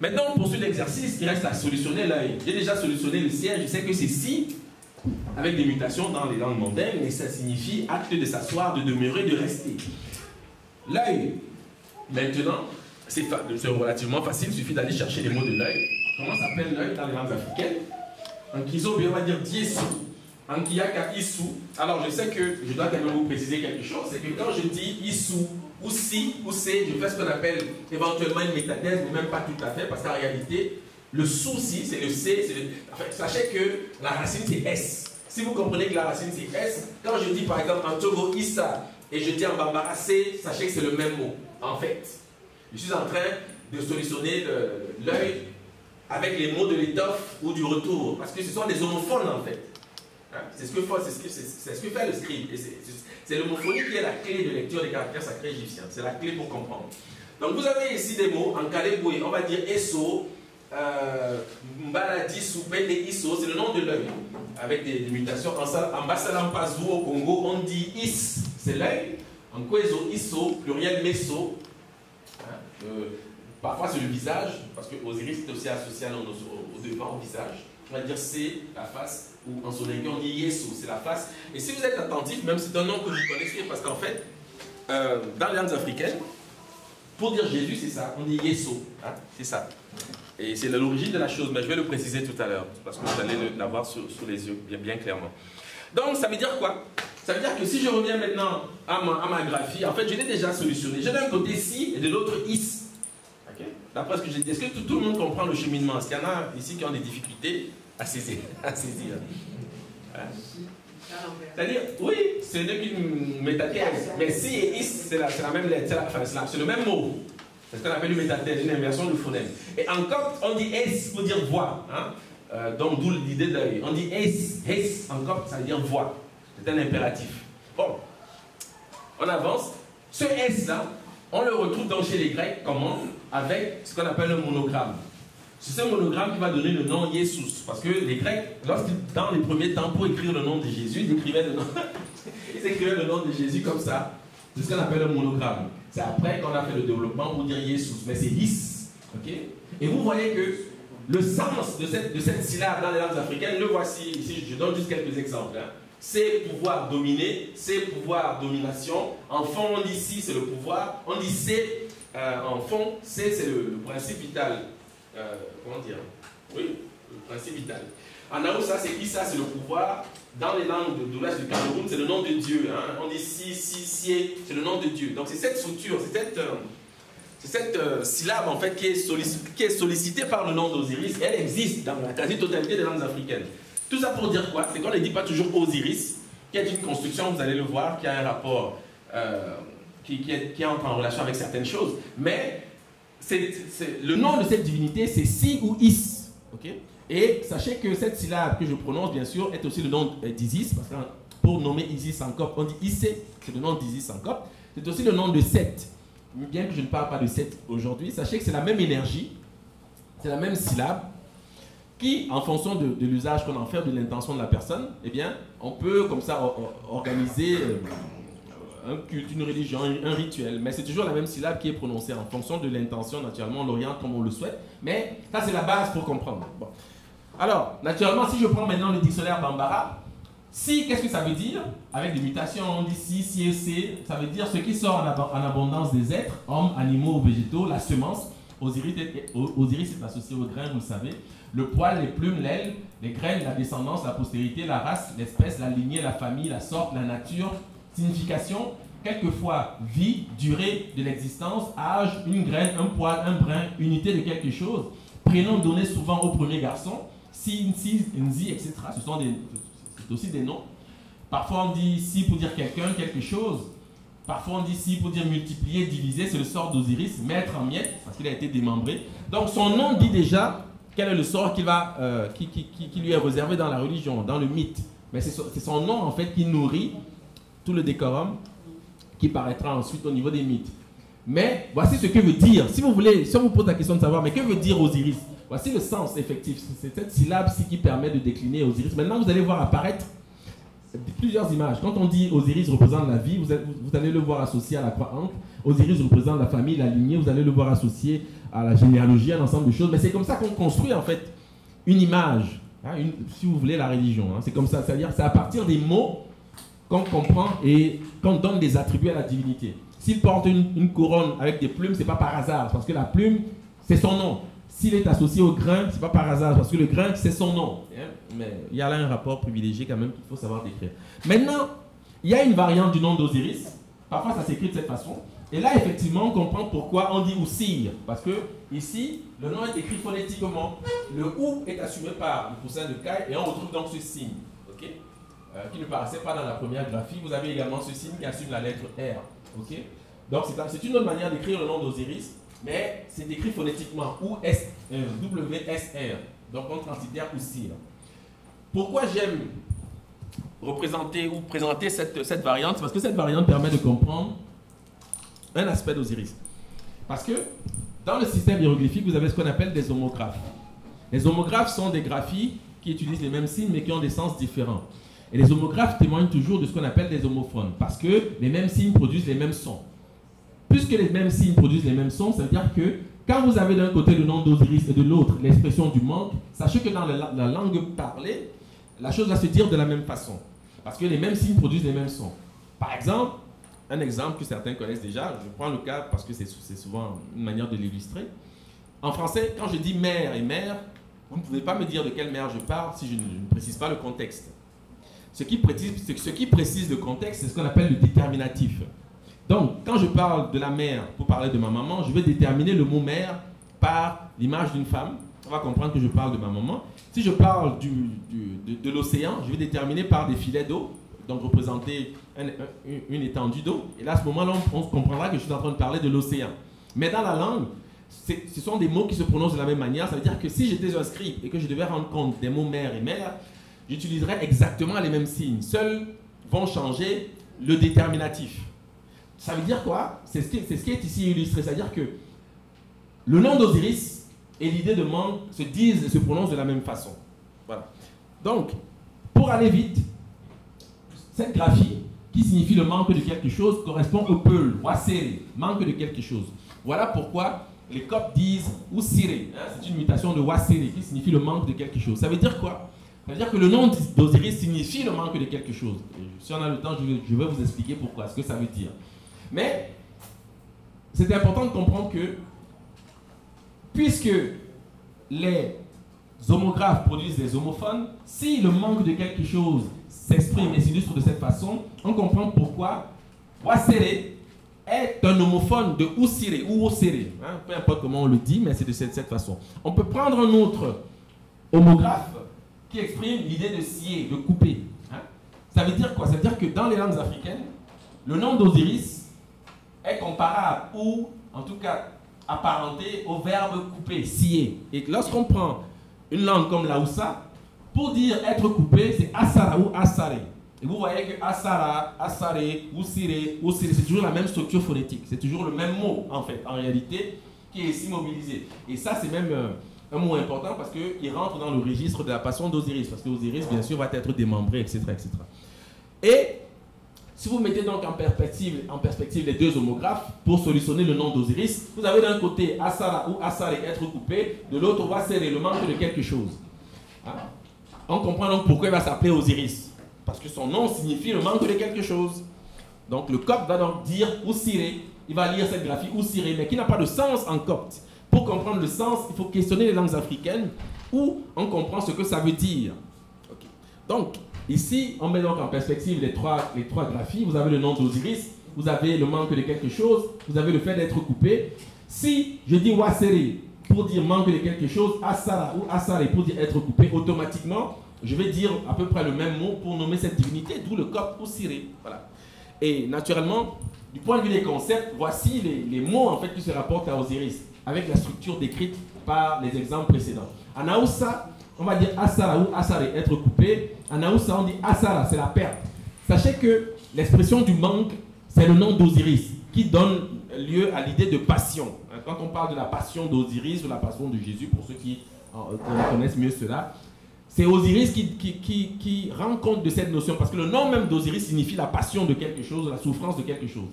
Maintenant, on poursuit l'exercice. Il reste à solutionner l'œil. J'ai déjà solutionné le siège. Je sais que c'est Si, avec des mutations dans les langues mondaines, et ça signifie acte de s'asseoir, de demeurer, de rester. L'œil, maintenant, c'est relativement facile, il suffit d'aller chercher les mots de l'œil. Comment s'appelle l'œil dans les langues africaines? En Kizobe, on va dire Diessu. Ankiaka Issou. Alors je sais que je dois quand même vous préciser quelque chose, c'est que quand je dis Issou, ou si, ou c'est, je fais ce qu'on appelle éventuellement une métathèse, mais même pas tout à fait, parce qu'en réalité, le souci, c'est le C, en fait, sachez que la racine c'est S. Si vous comprenez que la racine c'est S, quand je dis par exemple en Togo Issa, et je dis en Bambara C, sachez que c'est le même mot. En fait, je suis en train de solutionner l'œil avec les mots de l'étoffe ou du retour, parce que ce sont des homophones en fait. Hein? C'est ce que fait le scribe. C'est l'homophonie qui est la clé de lecture des caractères sacrés égyptiens. C'est la clé pour comprendre. Donc vous avez ici des mots en Kaleboué, on va dire Esso, Mbaladi, Soupé et Isso, c'est le nom de l'œil, avec des mutations. En Bassalampazou au Congo, on dit Is, c'est l'œil. En Kwezo, Isso, pluriel Meso. Hein? Parfois c'est le visage, parce que Osiris est aussi associé au devant, au visage. On va dire c'est la face, ou en soninké on dit Yesu, c'est la face. Et si vous êtes attentif, même c'est un nom que vous connaissez, parce qu'en fait, dans les langues africaines, pour dire Jésus, c'est ça, on dit Yesu, hein, c'est ça. Et c'est l'origine de la chose, mais je vais le préciser tout à l'heure, parce que vous allez l'avoir sous les yeux, bien clairement. Donc ça veut dire quoi? Ça veut dire que si je reviens maintenant à ma graphie, en fait je l'ai déjà solutionné. J'ai d'un côté si et de l'autre is. Okay? D'après ce que j'ai dit, est-ce que tout le monde comprend le cheminement? Est-ce qu'il y en a ici qui ont des difficultés à saisir? Hein? C'est-à-dire, oui, c'est une métathèse, mais si et is, c'est la même lettre, c'est le même mot. C'est ce qu'on appelle une métathèse, une inversion du phonème. Et encore, on dit es pour dire voix. Hein? Donc d'où l'idée d'œil. On dit es encore, ça veut dire voix. C'est un impératif. Bon, on avance. Ce S là, on le retrouve donc chez les Grecs, comment? Avec ce qu'on appelle un monogramme. C'est ce monogramme qui va donner le nom Jesus. Parce que les Grecs, dans les premiers temps, pour écrire le nom de Jésus, ils écrivaient le nom de Jésus comme ça. C'est ce qu'on appelle un monogramme. C'est après qu'on a fait le développement pour dire Jesus. Mais c'est Is. Okay? Et vous voyez que le sens de cette syllabe dans les langues africaines, le voici. Ici, je donne juste quelques exemples. Hein. C'est pouvoir dominer, c'est pouvoir domination. En fond, on dit si, c'est le pouvoir. On dit c'est, en fond, c'est le principe vital. Comment dire? Oui, le principe vital. En Aoussa, c'est Issa, c'est le pouvoir. Dans les langues de l'ouest du Cameroun, c'est le nom de Dieu. Hein. On dit si, c'est le nom de Dieu. Donc c'est cette structure, c'est cette syllabe en fait qui est sollicitée par le nom d'Osiris. Elle existe dans la quasi-totalité des langues africaines. Tout ça pour dire quoi? C'est qu'on ne dit pas toujours Osiris, qui est une construction, vous allez le voir, qui a un rapport, qui entre en relation avec certaines choses. Mais le nom de cette divinité, c'est Si ou Is. Okay? Et sachez que cette syllabe que je prononce, bien sûr, est aussi le nom d'Isis, parce que pour nommer Isis en copte, on dit Issé, c'est le nom d'Isis en copte. C'est aussi le nom de Seth. Bien que je ne parle pas de Seth aujourd'hui, sachez que c'est la même énergie, c'est la même syllabe, qui, en fonction de l'usage qu'on en fait, de l'intention de la personne, eh bien, on peut comme ça organiser un culte, une religion, un rituel. Mais c'est toujours la même syllabe qui est prononcée en fonction de l'intention, naturellement, on l'oriente comme on le souhaite. Mais ça, c'est la base pour comprendre. Bon. Alors, naturellement, si je prends maintenant le dictionnaire Bambara, si, qu'est-ce que ça veut dire? Avec des mutations, on dit si et c'est, ça veut dire ce qui sort en abondance des êtres, hommes, animaux ou végétaux, la semence. Osiris est associé aux grains, vous le savez. Le poil, les plumes, l'aile, les graines, la descendance, la postérité, la race, l'espèce, la lignée, la famille, la sorte, la nature. Signification, quelquefois vie, durée de l'existence, âge, une graine, un poil, un brin, unité de quelque chose. Prénom donné souvent au premier garçon. Si, Nzi, etc. C'est aussi des noms. Parfois on dit si pour dire quelqu'un, quelque chose. Parfois on dit si pour dire multiplier, diviser. C'est le sort d'Osiris, mettre en miettes, parce qu'il a été démembré. Donc son nom dit déjà quel est le sort qui lui est réservé dans la religion, dans le mythe. Mais c'est son nom en fait qui nourrit tout le décorum qui paraîtra ensuite au niveau des mythes. Mais voici ce que veut dire, si vous voulez, si on vous pose la question de savoir, mais que veut dire Osiris? Voici le sens effectif, c'est cette syllabe-ci qui permet de décliner Osiris. Maintenant, vous allez voir apparaître plusieurs images. Quand on dit Osiris représente la vie, vous allez le voir associé à la croix ancre. Osiris représente la famille, la lignée, vous allez le voir associé à la généalogie, à un ensemble de choses. Mais c'est comme ça qu'on construit en fait une image, hein, si vous voulez la religion. Hein. C'est comme ça, c'est-à-dire c'est à partir des mots qu'on comprend et qu'on donne des attributs à la divinité. S'il porte une couronne avec des plumes, ce n'est pas par hasard, parce que la plume, c'est son nom. s'il est associé au grain, ce n'est pas par hasard, parce que le grain, c'est son nom. Hein, mais il y a là un rapport privilégié quand même qu'il faut savoir décrire. Maintenant, il y a une variante du nom d'Osiris. Parfois, ça s'écrit de cette façon. Et là, effectivement, on comprend pourquoi on dit Oussir. Parce que ici, le nom est écrit phonétiquement. Le OU est assumé par le poussin de caille et on retrouve donc ce signe. Okay, qui ne paraissait pas dans la première graphie. Vous avez également ce signe qui assume la lettre R. Okay, donc, c'est une autre manière d'écrire le nom d'Osiris. Mais c'est écrit phonétiquement, WSR, donc on transitère Oussir. Pourquoi j'aime représenter ou présenter cette variante? Parce que cette variante permet de comprendre un aspect d'Osiris. Parce que dans le système hiéroglyphique, vous avez ce qu'on appelle des homographes. Les homographes sont des graphies qui utilisent les mêmes signes mais qui ont des sens différents. Et les homographes témoignent toujours de ce qu'on appelle des homophones, parce que les mêmes signes produisent les mêmes sons. Puisque les mêmes signes produisent les mêmes sons, ça veut dire que quand vous avez d'un côté le nom d'Osiris et de l'autre l'expression du manque, sachez que dans la langue parlée, la chose va se dire de la même façon. Parce que les mêmes signes produisent les mêmes sons. Par exemple, un exemple que certains connaissent déjà, je prends le cas parce que c'est souvent une manière de l'illustrer. En français, quand je dis mère et mère, vous ne pouvez pas me dire de quelle mère je parle si je ne précise pas le contexte. Ce qui précise le contexte, c'est ce qu'on appelle le déterminatif. Donc, quand je parle de la mère pour parler de ma maman, je vais déterminer le mot mère par l'image d'une femme. On va comprendre que je parle de ma maman. Si je parle de l'océan, je vais déterminer par des filets d'eau, donc représenter une étendue d'eau. Et là, à ce moment-là, on comprendra que je suis en train de parler de l'océan. Mais dans la langue, ce sont des mots qui se prononcent de la même manière. Ça veut dire que si j'étais un scribe et que je devais rendre compte des mots mère et mère, j'utiliserais exactement les mêmes signes. Seuls vont changer le déterminatif. Ça veut dire quoi? C'est ce qui est ici illustré. C'est-à-dire que le nom d'Osiris et l'idée de manque se disent et se prononcent de la même façon. Voilà. Donc, pour aller vite, cette graphie, qui signifie le manque de quelque chose, correspond au peul, wasere, manque de quelque chose. Voilà pourquoi les Coptes disent Oussire. C'est une mutation de wasere, qui signifie le manque de quelque chose. Ça veut dire quoi? Ça veut dire que le nom d'Osiris signifie le manque de quelque chose. Et si on a le temps, je vais vous expliquer pourquoi, ce que ça veut dire. Mais c'est important de comprendre que puisque les homographes produisent des homophones, si le manque de quelque chose s'exprime et s'illustre de cette façon, on comprend pourquoi Wasere est un homophone de Oussire ou Oussere. Peu importe comment on le dit, mais c'est de cette façon. On peut prendre un autre homographe qui exprime l'idée de scier, de couper. Ça veut dire quoi? Ça veut dire que dans les langues africaines, le nom d'Osiris est comparable ou en tout cas apparenté au verbe couper, scier. Et lorsqu'on prend une langue comme la Hausa, pour dire être coupé, c'est Asara ou Asare. Et vous voyez que Asara, Asare, Oussire, Oussire, c'est toujours la même structure phonétique. C'est toujours le même mot, en fait, en réalité, qui est ici mobilisé. Et ça, c'est même un mot important parce qu'il rentre dans le registre de la passion d'Osiris. Parce que Osiris, bien sûr, va être démembré, etc., etc. Et si vous mettez donc en perspective les deux homographes, pour solutionner le nom d'Osiris, vous avez d'un côté Asara ou Asare, être coupé, de l'autre Wasere, le manque de quelque chose. On comprend donc pourquoi il va s'appeler Osiris. Parce que son nom signifie le manque de quelque chose. Donc le copte va donc dire Oussire, il va lire cette graphie Oussire, mais qui n'a pas de sens en copte. Pour comprendre le sens, il faut questionner les langues africaines où on comprend ce que ça veut dire. Okay. Donc, ici, on met donc en perspective les trois graphies. Vous avez le nom d'Osiris, vous avez le manque de quelque chose, vous avez le fait d'être coupé. Si je dis Wasere pour dire manque de quelque chose, Asara ou Asare pour dire être coupé, automatiquement, je vais dire à peu près le même mot pour nommer cette divinité, d'où le copte Oussire. Voilà. Et naturellement, du point de vue des concepts, voici les mots en fait qui se rapportent à Osiris, avec la structure décrite par les exemples précédents. En Hausa, on va dire Asara ou Asare, être coupé. En Hausa, on dit Asara, c'est la perte. Sachez que l'expression du manque, c'est le nom d'Osiris, qui donne lieu à l'idée de passion. Quand on parle de la passion d'Osiris ou la passion de Jésus, pour ceux qui connaissent mieux cela, c'est Osiris qui rend compte de cette notion, parce que le nom même d'Osiris signifie la passion de quelque chose, la souffrance de quelque chose.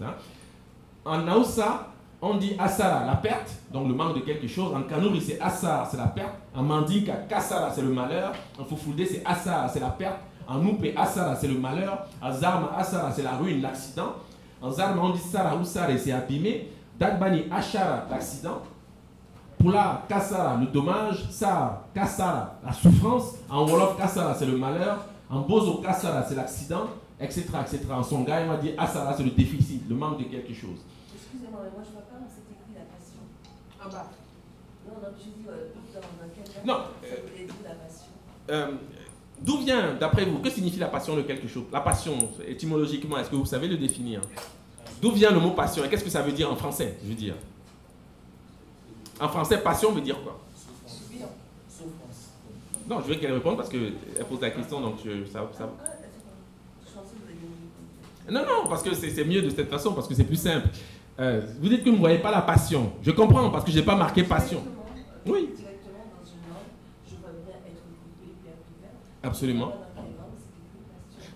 En Hausa, on dit Asara, la perte, donc le manque de quelque chose. En Kanuri, c'est Asara, c'est la perte. En Mandinka, Kassara, c'est le malheur. En Fufulde, c'est Asara, c'est la perte. En Nupe, Asara, c'est le malheur. En Zarma, Asara, c'est la ruine, l'accident. En Zarma, on dit Sara ou Sare, c'est abîmé. Dagbani, Ashara, l'accident. Pula, Kassara, le dommage. Sa, Kassara, la souffrance. En Wolof, Kassara, c'est le malheur. En Bozo, Kassara, c'est l'accident, etc., etc. En Songhai, on va dire Asara, c'est le déficit, le manque de quelque chose. Excusez-moi, mais moi je ne vois pas où c'est écrit la passion. En bas. Non, non, je dis dans quel Non. c'est écrit la passion. D'où vient, d'après vous, que signifie la passion de quelque chose? La passion, étymologiquement, est-ce que vous savez le définir? D'où vient le mot passion et qu'est-ce que ça veut dire en français, je veux dire? En français, passion veut dire quoi? Souffrance. Non, je veux qu'elle réponde parce qu'elle pose la question, donc Non, parce que c'est mieux de cette façon, parce que c'est plus simple. Vous dites que vous ne voyez pas la passion. Je comprends, parce que je n'ai pas marqué passion. Oui. Directement dans une langue, je vois bien être coupé, ouvert. Absolument.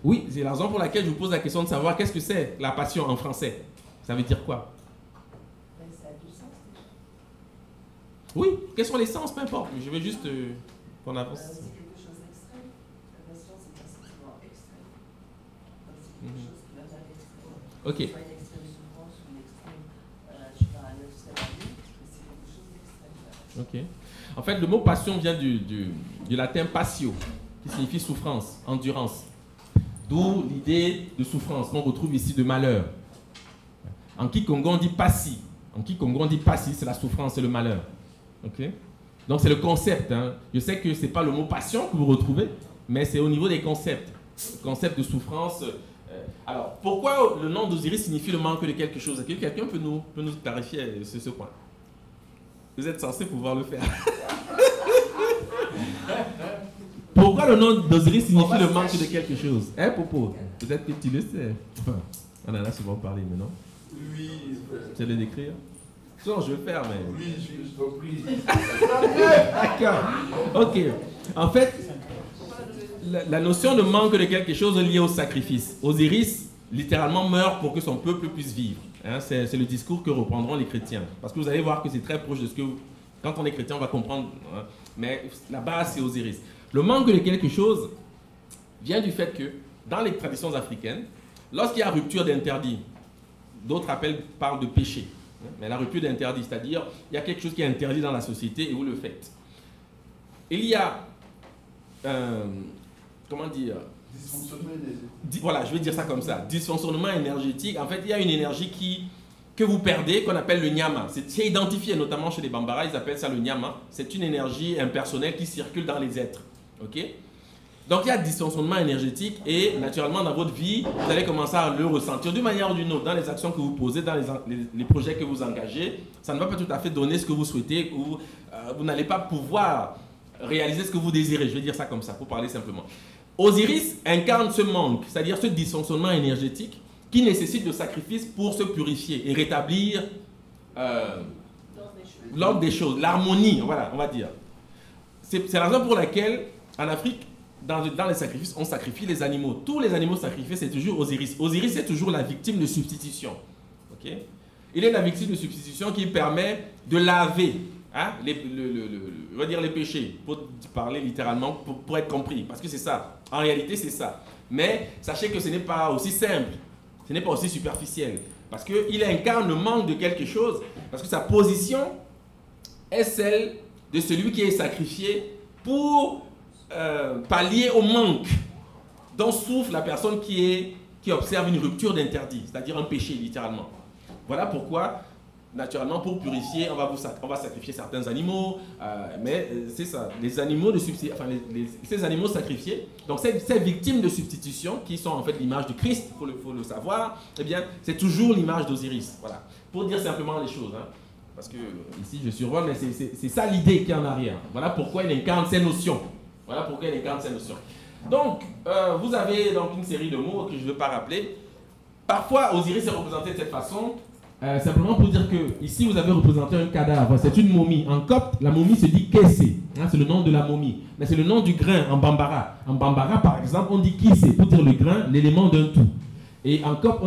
Oui, c'est la raison pour laquelle je vous pose la question de savoir qu'est-ce que c'est la passion en français. Ça veut dire quoi? Ben, ça a du sens déjà. Oui, quels sont les sens, peu importe. Je veux juste qu'on avance. C'est quelque chose d'extrême. La passion, c'est un sentiment extrême. Donc, c'est quelque chose qui va vers l'extrême. Ok. Soit une extrême souffrance ou une extrême, je sais pas, un extrême amour, mais c'est quelque chose d'extrême. Ok. En fait, le mot passion vient du latin passio, qui signifie souffrance, endurance. D'où l'idée de souffrance qu'on retrouve ici de malheur. En Kikongo, on dit passi. En Kikongo, on dit passi, c'est la souffrance et le malheur. Ok. Donc c'est le concept. Hein. Je sais que ce n'est pas le mot passion que vous retrouvez, mais c'est au niveau des concepts. Le concept de souffrance. Alors, pourquoi le nom d'Osiris signifie le manque de quelque chose? Est-ce que quelqu'un peut nous clarifier ce point? Vous êtes censé pouvoir le faire. Pourquoi le nom d'Osiris signifie le manque de quelque chose? Hein, Popo? Peut-être que tu le sais. Enfin, on en a souvent parlé, mais non? Oui. Tu sais le décrire? Non, je vais faire, mais... Oui, je t'en prie. D'accord. Ok. En fait, la notion de manque de quelque chose est liée au sacrifice. Osiris, littéralement, meurt pour que son peuple puisse vivre. Hein, c'est le discours que reprendront les chrétiens. Parce que vous allez voir que c'est très proche de ce que... Quand on est chrétien, on va comprendre. Hein, mais la base, c'est Osiris. Le manque de quelque chose vient du fait que, dans les traditions africaines, lorsqu'il y a rupture d'interdit, d'autres parlent de péché. Mais la rupture d'interdit, c'est-à-dire, il y a quelque chose qui est interdit dans la société et vous le faites. Il y a... comment dire? Voilà, je vais dire ça comme ça. Dysfonctionnement énergétique. En fait, il y a une énergie que vous perdez, qu'on appelle le nyama. C'est identifié, notamment chez les Bambara, ils appellent ça le nyama. C'est une énergie impersonnelle qui circule dans les êtres. Ok? Donc, il y a dysfonctionnement énergétique et, naturellement, dans votre vie, vous allez commencer à le ressentir d'une manière ou d'une autre, dans les actions que vous posez, dans les projets que vous engagez. Ça ne va pas tout à fait donner ce que vous souhaitez ou vous n'allez pas pouvoir réaliser ce que vous désirez. Je vais dire ça comme ça, pour parler simplement. Osiris incarne ce manque, c'est-à-dire ce dysfonctionnement énergétique qui nécessite de sacrifices pour se purifier et rétablir l'ordre des choses, l'harmonie, voilà, on va dire. C'est la raison pour laquelle, en Afrique, dans les sacrifices, on sacrifie les animaux. Tous les animaux sacrifiés, c'est toujours Osiris. Osiris est toujours la victime de substitution. Okay? Il est la victime de substitution qui permet de laver hein, on va dire les péchés, pour parler littéralement, pour être compris. Parce que c'est ça. En réalité, c'est ça. Mais sachez que ce n'est pas aussi simple. Ce n'est pas aussi superficiel. Parce qu'il incarne le manque de quelque chose. Parce que sa position est celle de celui qui est sacrifié pour pallier au manque dont souffre la personne qui observe une rupture d'interdit, c'est-à-dire un péché littéralement. Voilà pourquoi, naturellement, pour purifier, on va sacrifier certains animaux, mais c'est ça, les animaux de enfin, ces animaux sacrifiés, donc ces victimes de substitution, qui sont en fait l'image du Christ, il faut le savoir, eh bien, c'est toujours l'image d'Osiris, voilà, pour dire simplement les choses, hein, parce que ici je survole, mais c'est ça l'idée qui est en arrière, voilà pourquoi il incarne ces notions. Voilà pourquoi il incarne ces notions. Donc, vous avez donc une série de mots que je ne vais pas rappeler. Parfois, Osiris est représenté de cette façon, simplement pour dire que ici, vous avez représenté un cadavre. C'est une momie. En copte, la momie se dit Kessé. Hein, c'est le nom de la momie. Mais c'est le nom du grain en Bambara. En Bambara, par exemple, on dit Kissé pour dire le grain, l'élément d'un tout. Et en copte,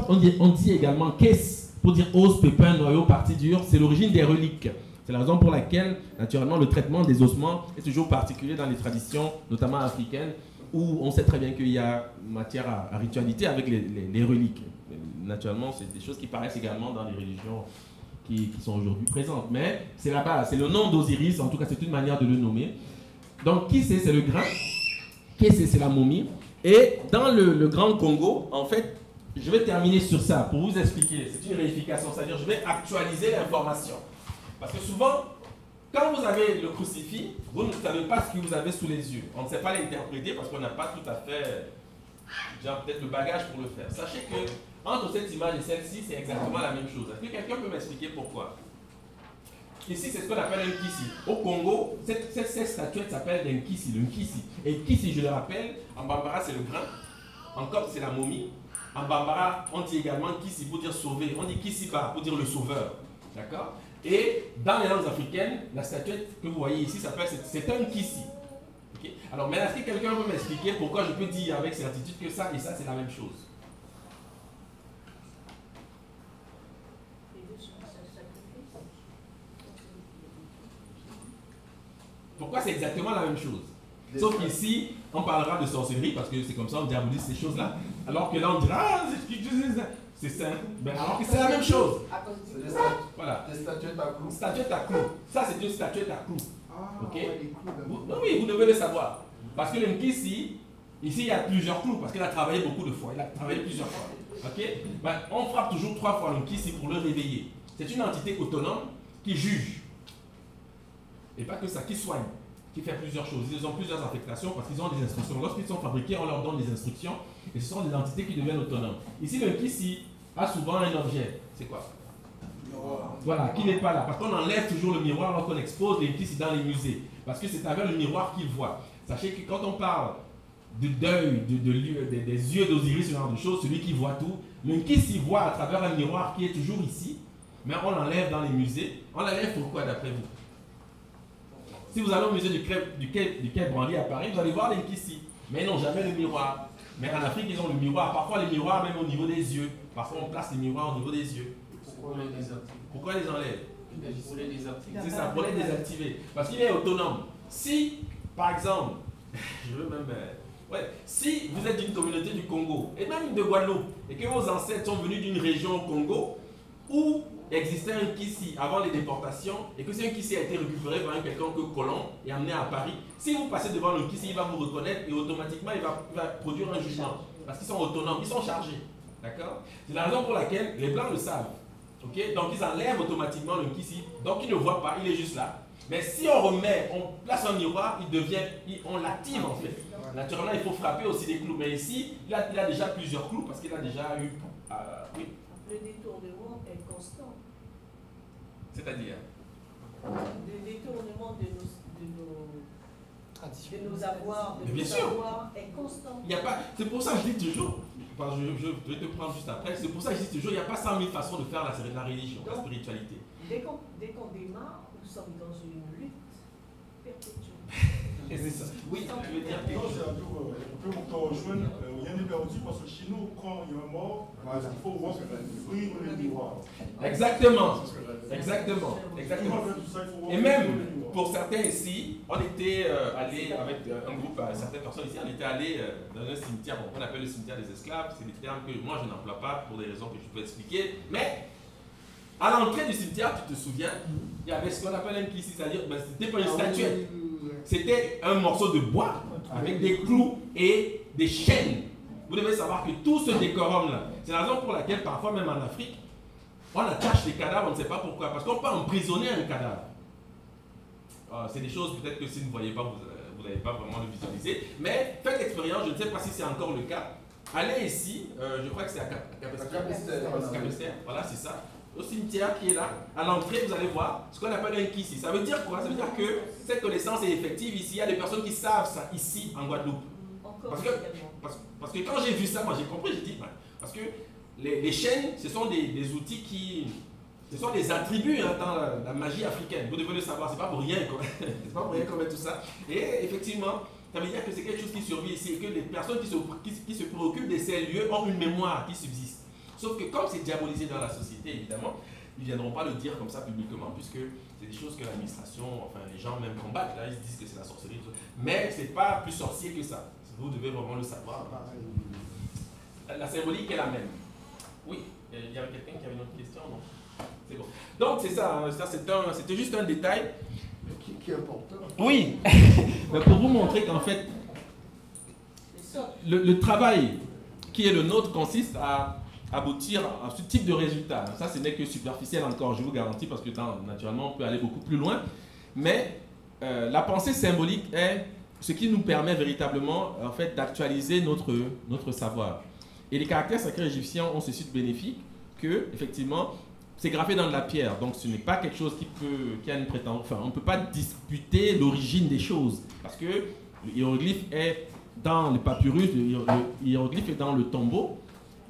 on dit également Kess pour dire os, pépin, noyau, partie dure. C'est l'origine des reliques. C'est la raison pour laquelle, naturellement, le traitement des ossements est toujours particulier dans les traditions, notamment africaines, où on sait très bien qu'il y a matière à ritualité avec les reliques. Naturellement, c'est des choses qui paraissent également dans les religions qui sont aujourd'hui présentes. Mais c'est la base, c'est le nom d'Osiris, en tout cas c'est une manière de le nommer. Donc Kissé c'est le grain, Kissé c'est la momie. Et dans le Grand Congo, en fait, je vais terminer sur ça pour vous expliquer. C'est une réification, c'est-à-dire je vais actualiser l'information. Parce que souvent, quand vous avez le crucifix, vous ne savez pas ce que vous avez sous les yeux. On ne sait pas l'interpréter parce qu'on n'a pas tout à fait, peut-être le bagage pour le faire. Sachez que entre cette image et celle-ci, c'est exactement la même chose. Est-ce que quelqu'un peut m'expliquer pourquoi? Ici, c'est ce qu'on appelle un Kissi. Au Congo, cette statuette s'appelle un Kissi, le Kissi. Et Kissi, je le rappelle, en Bambara, c'est le grain. En Copte, c'est la momie. En Bambara, on dit également Kissi pour dire sauver. On dit Kissiba pour dire le sauveur. D'accord? Et dans les langues africaines, la statuette que vous voyez ici, c'est un Kissi. Okay? Alors maintenant, est-ce que quelqu'un peut m'expliquer pourquoi je peux dire avec certitude que ça et ça, c'est la même chose? Pourquoi c'est exactement la même chose? Sauf qu'ici, on parlera de sorcellerie parce que c'est comme ça, on diabolise ces choses-là. Alors que là, on dira, ah, c'est ça. Ben, alors que c'est la même chose. Voilà. Des statuettes à clous. Statuette à clous. Ça, c'est une statuette à clous. Ok? Ouais, les clous, Oui, vous devez le savoir. Parce que le Nkisi, ici, il y a plusieurs clous parce qu'il a travaillé beaucoup de fois. Il a travaillé plusieurs fois. Ok? Ben, on frappe toujours 3 fois le Nkisi pour le réveiller. C'est une entité autonome qui juge. Et pas que ça, qui soigne, qui fait plusieurs choses. Ils ont plusieurs affectations parce qu'ils ont des instructions. Lorsqu'ils sont fabriqués, on leur donne des instructions et ce sont des entités qui deviennent autonomes. Ici, le Nkisi a souvent un objet. C'est quoi? Voilà, qui n'est pas là. Parce qu'on enlève toujours le miroir lorsqu'on expose les Nkisi dans les musées. Parce que c'est avec le miroir qu'ils voient. Sachez que quand on parle de deuil, des yeux d'Osiris, ce genre de choses, celui qui voit tout, le Nkisi voit à travers un miroir qui est toujours ici, mais on l'enlève dans les musées. On l'enlève pourquoi d'après vous? Si vous allez au musée du Quai Branly à Paris, vous allez voir les Nkisi. Mais ils n'ont jamais le miroir. Mais en Afrique, ils ont le miroir. Parfois, les miroirs même au niveau des yeux. Parfois, on place les miroirs au niveau des yeux. Pourquoi les enlève? Pour les désactiver. C'est ça, pour les désactiver. Parce qu'il est autonome. Si, par exemple, je veux même... si vous êtes d'une communauté du Congo, et même de Guadeloupe, et que vos ancêtres sont venus d'une région au Congo, où existait un Kissi avant les déportations et que ce Kissi a été récupéré par un quelconque colon et amené à Paris. Si vous passez devant le Kissi, il va vous reconnaître et automatiquement il va produire un jugement. Parce qu'ils sont autonomes, ils sont chargés. D'accord? C'est la raison pour laquelle les Blancs le savent. Okay? Donc ils enlèvent automatiquement le Kissi. Donc ils ne voient pas, il est juste là. Mais si on place un miroir, on l'active en fait. Naturellement, il faut frapper aussi des clous. Mais ici, il a déjà plusieurs clous parce qu'il a déjà eu... oui. Le détournement est constant. C'est-à-dire Le détournement de nos avoirs, de nos savoirs est constant. Il y a pas, c'est pour ça que je dis toujours, je vais te prendre juste après, c'est pour ça que je dis toujours, il n'y a pas 100 000 façons de faire la religion, la spiritualité. Dès qu'on démarre, nous sommes dans une lutte perpétuelle. Et c'est ça. Oui, tu veux dire quelque chose? On peut encore rejoindre, rien n'est perdu parce que chez nous, quand il y a un mort, il faut voir ouvrir le miroir. Exactement. Exactement. Et même, pour certains ici, on était allés avec un groupe, certaines personnes ici, on était allés dans un cimetière, on appelle le cimetière des esclaves, c'est des termes que moi je n'emploie pas pour des raisons que je peux expliquer, mais à l'entrée du cimetière, tu te souviens, il y avait ce qu'on appelle un Kissi, c'est-à-dire, c'était pas une statuette. C'était un morceau de bois avec des clous et des chaînes. Vous devez savoir que tout ce décorum-là, c'est la raison pour laquelle parfois même en Afrique, on attache les cadavres, on ne sait pas pourquoi, parce qu'on peut emprisonner un cadavre. C'est des choses peut-être que si vous ne voyez pas, vous n'allez pas vraiment le visualiser. Mais faites l'expérience, je ne sais pas si c'est encore le cas. Allez ici, je crois que c'est à Capesterre, voilà c'est ça. Au cimetière qui est là, à l'entrée, vous allez voir ce qu'on appelle un Kissi. Ça veut dire quoi? Ça veut dire que cette connaissance est effective ici. Il y a des personnes qui savent ça ici en Guadeloupe. Parce que quand j'ai vu ça, moi j'ai compris, j'ai dit, parce que les chaînes, ce sont des outils qui... Ce sont des attributs dans la magie africaine. Vous devez le savoir, c'est pas pour rien c'est pas pour rien qu'on met tout ça. Et effectivement, ça veut dire que c'est quelque chose qui survit ici et que les personnes qui se préoccupent de ces lieux ont une mémoire qui subsiste. Sauf que comme c'est diabolisé dans la société, évidemment, ils ne viendront pas le dire comme ça publiquement, puisque c'est des choses que l'administration, enfin les gens même combattent, là ils se disent que c'est la sorcellerie. Mais ce n'est pas plus sorcier que ça. Vous devez vraiment le savoir. La symbolique est la même. Oui, il y avait quelqu'un qui avait une autre question, non? C'est bon. Donc c'est ça, ça c'était juste un détail. Qui est important. Oui, mais pour vous montrer qu'en fait, le travail qui est le nôtre consiste à aboutir à ce type de résultat. Ça, ce n'est que superficiel encore, je vous garantis, parce que naturellement, on peut aller beaucoup plus loin. Mais la pensée symbolique est ce qui nous permet véritablement en fait, d'actualiser notre savoir. Et les caractères sacrés égyptiens ont ceci de bénéfique que, effectivement, c'est gravé dans de la pierre. Donc, ce n'est pas quelque chose qui a une prétention. Enfin, on ne peut pas disputer l'origine des choses. Parce que le hiéroglyphe est dans le papyrus, le hiéroglyphe est dans le tombeau.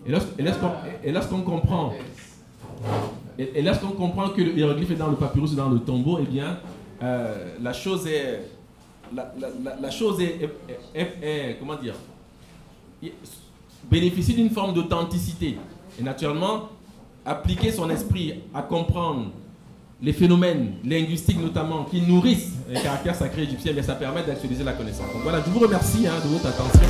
Et lorsqu'on comprend que le hiéroglyphe est dans le papyrus et dans le tombeau, eh bien, la chose est comment dire, bénéficie d'une forme d'authenticité. Et naturellement, appliquer son esprit à comprendre les phénomènes linguistiques notamment qui nourrissent les caractères sacrés égyptiens, ça permet d'actualiser la connaissance. Donc voilà, je vous remercie de votre attention.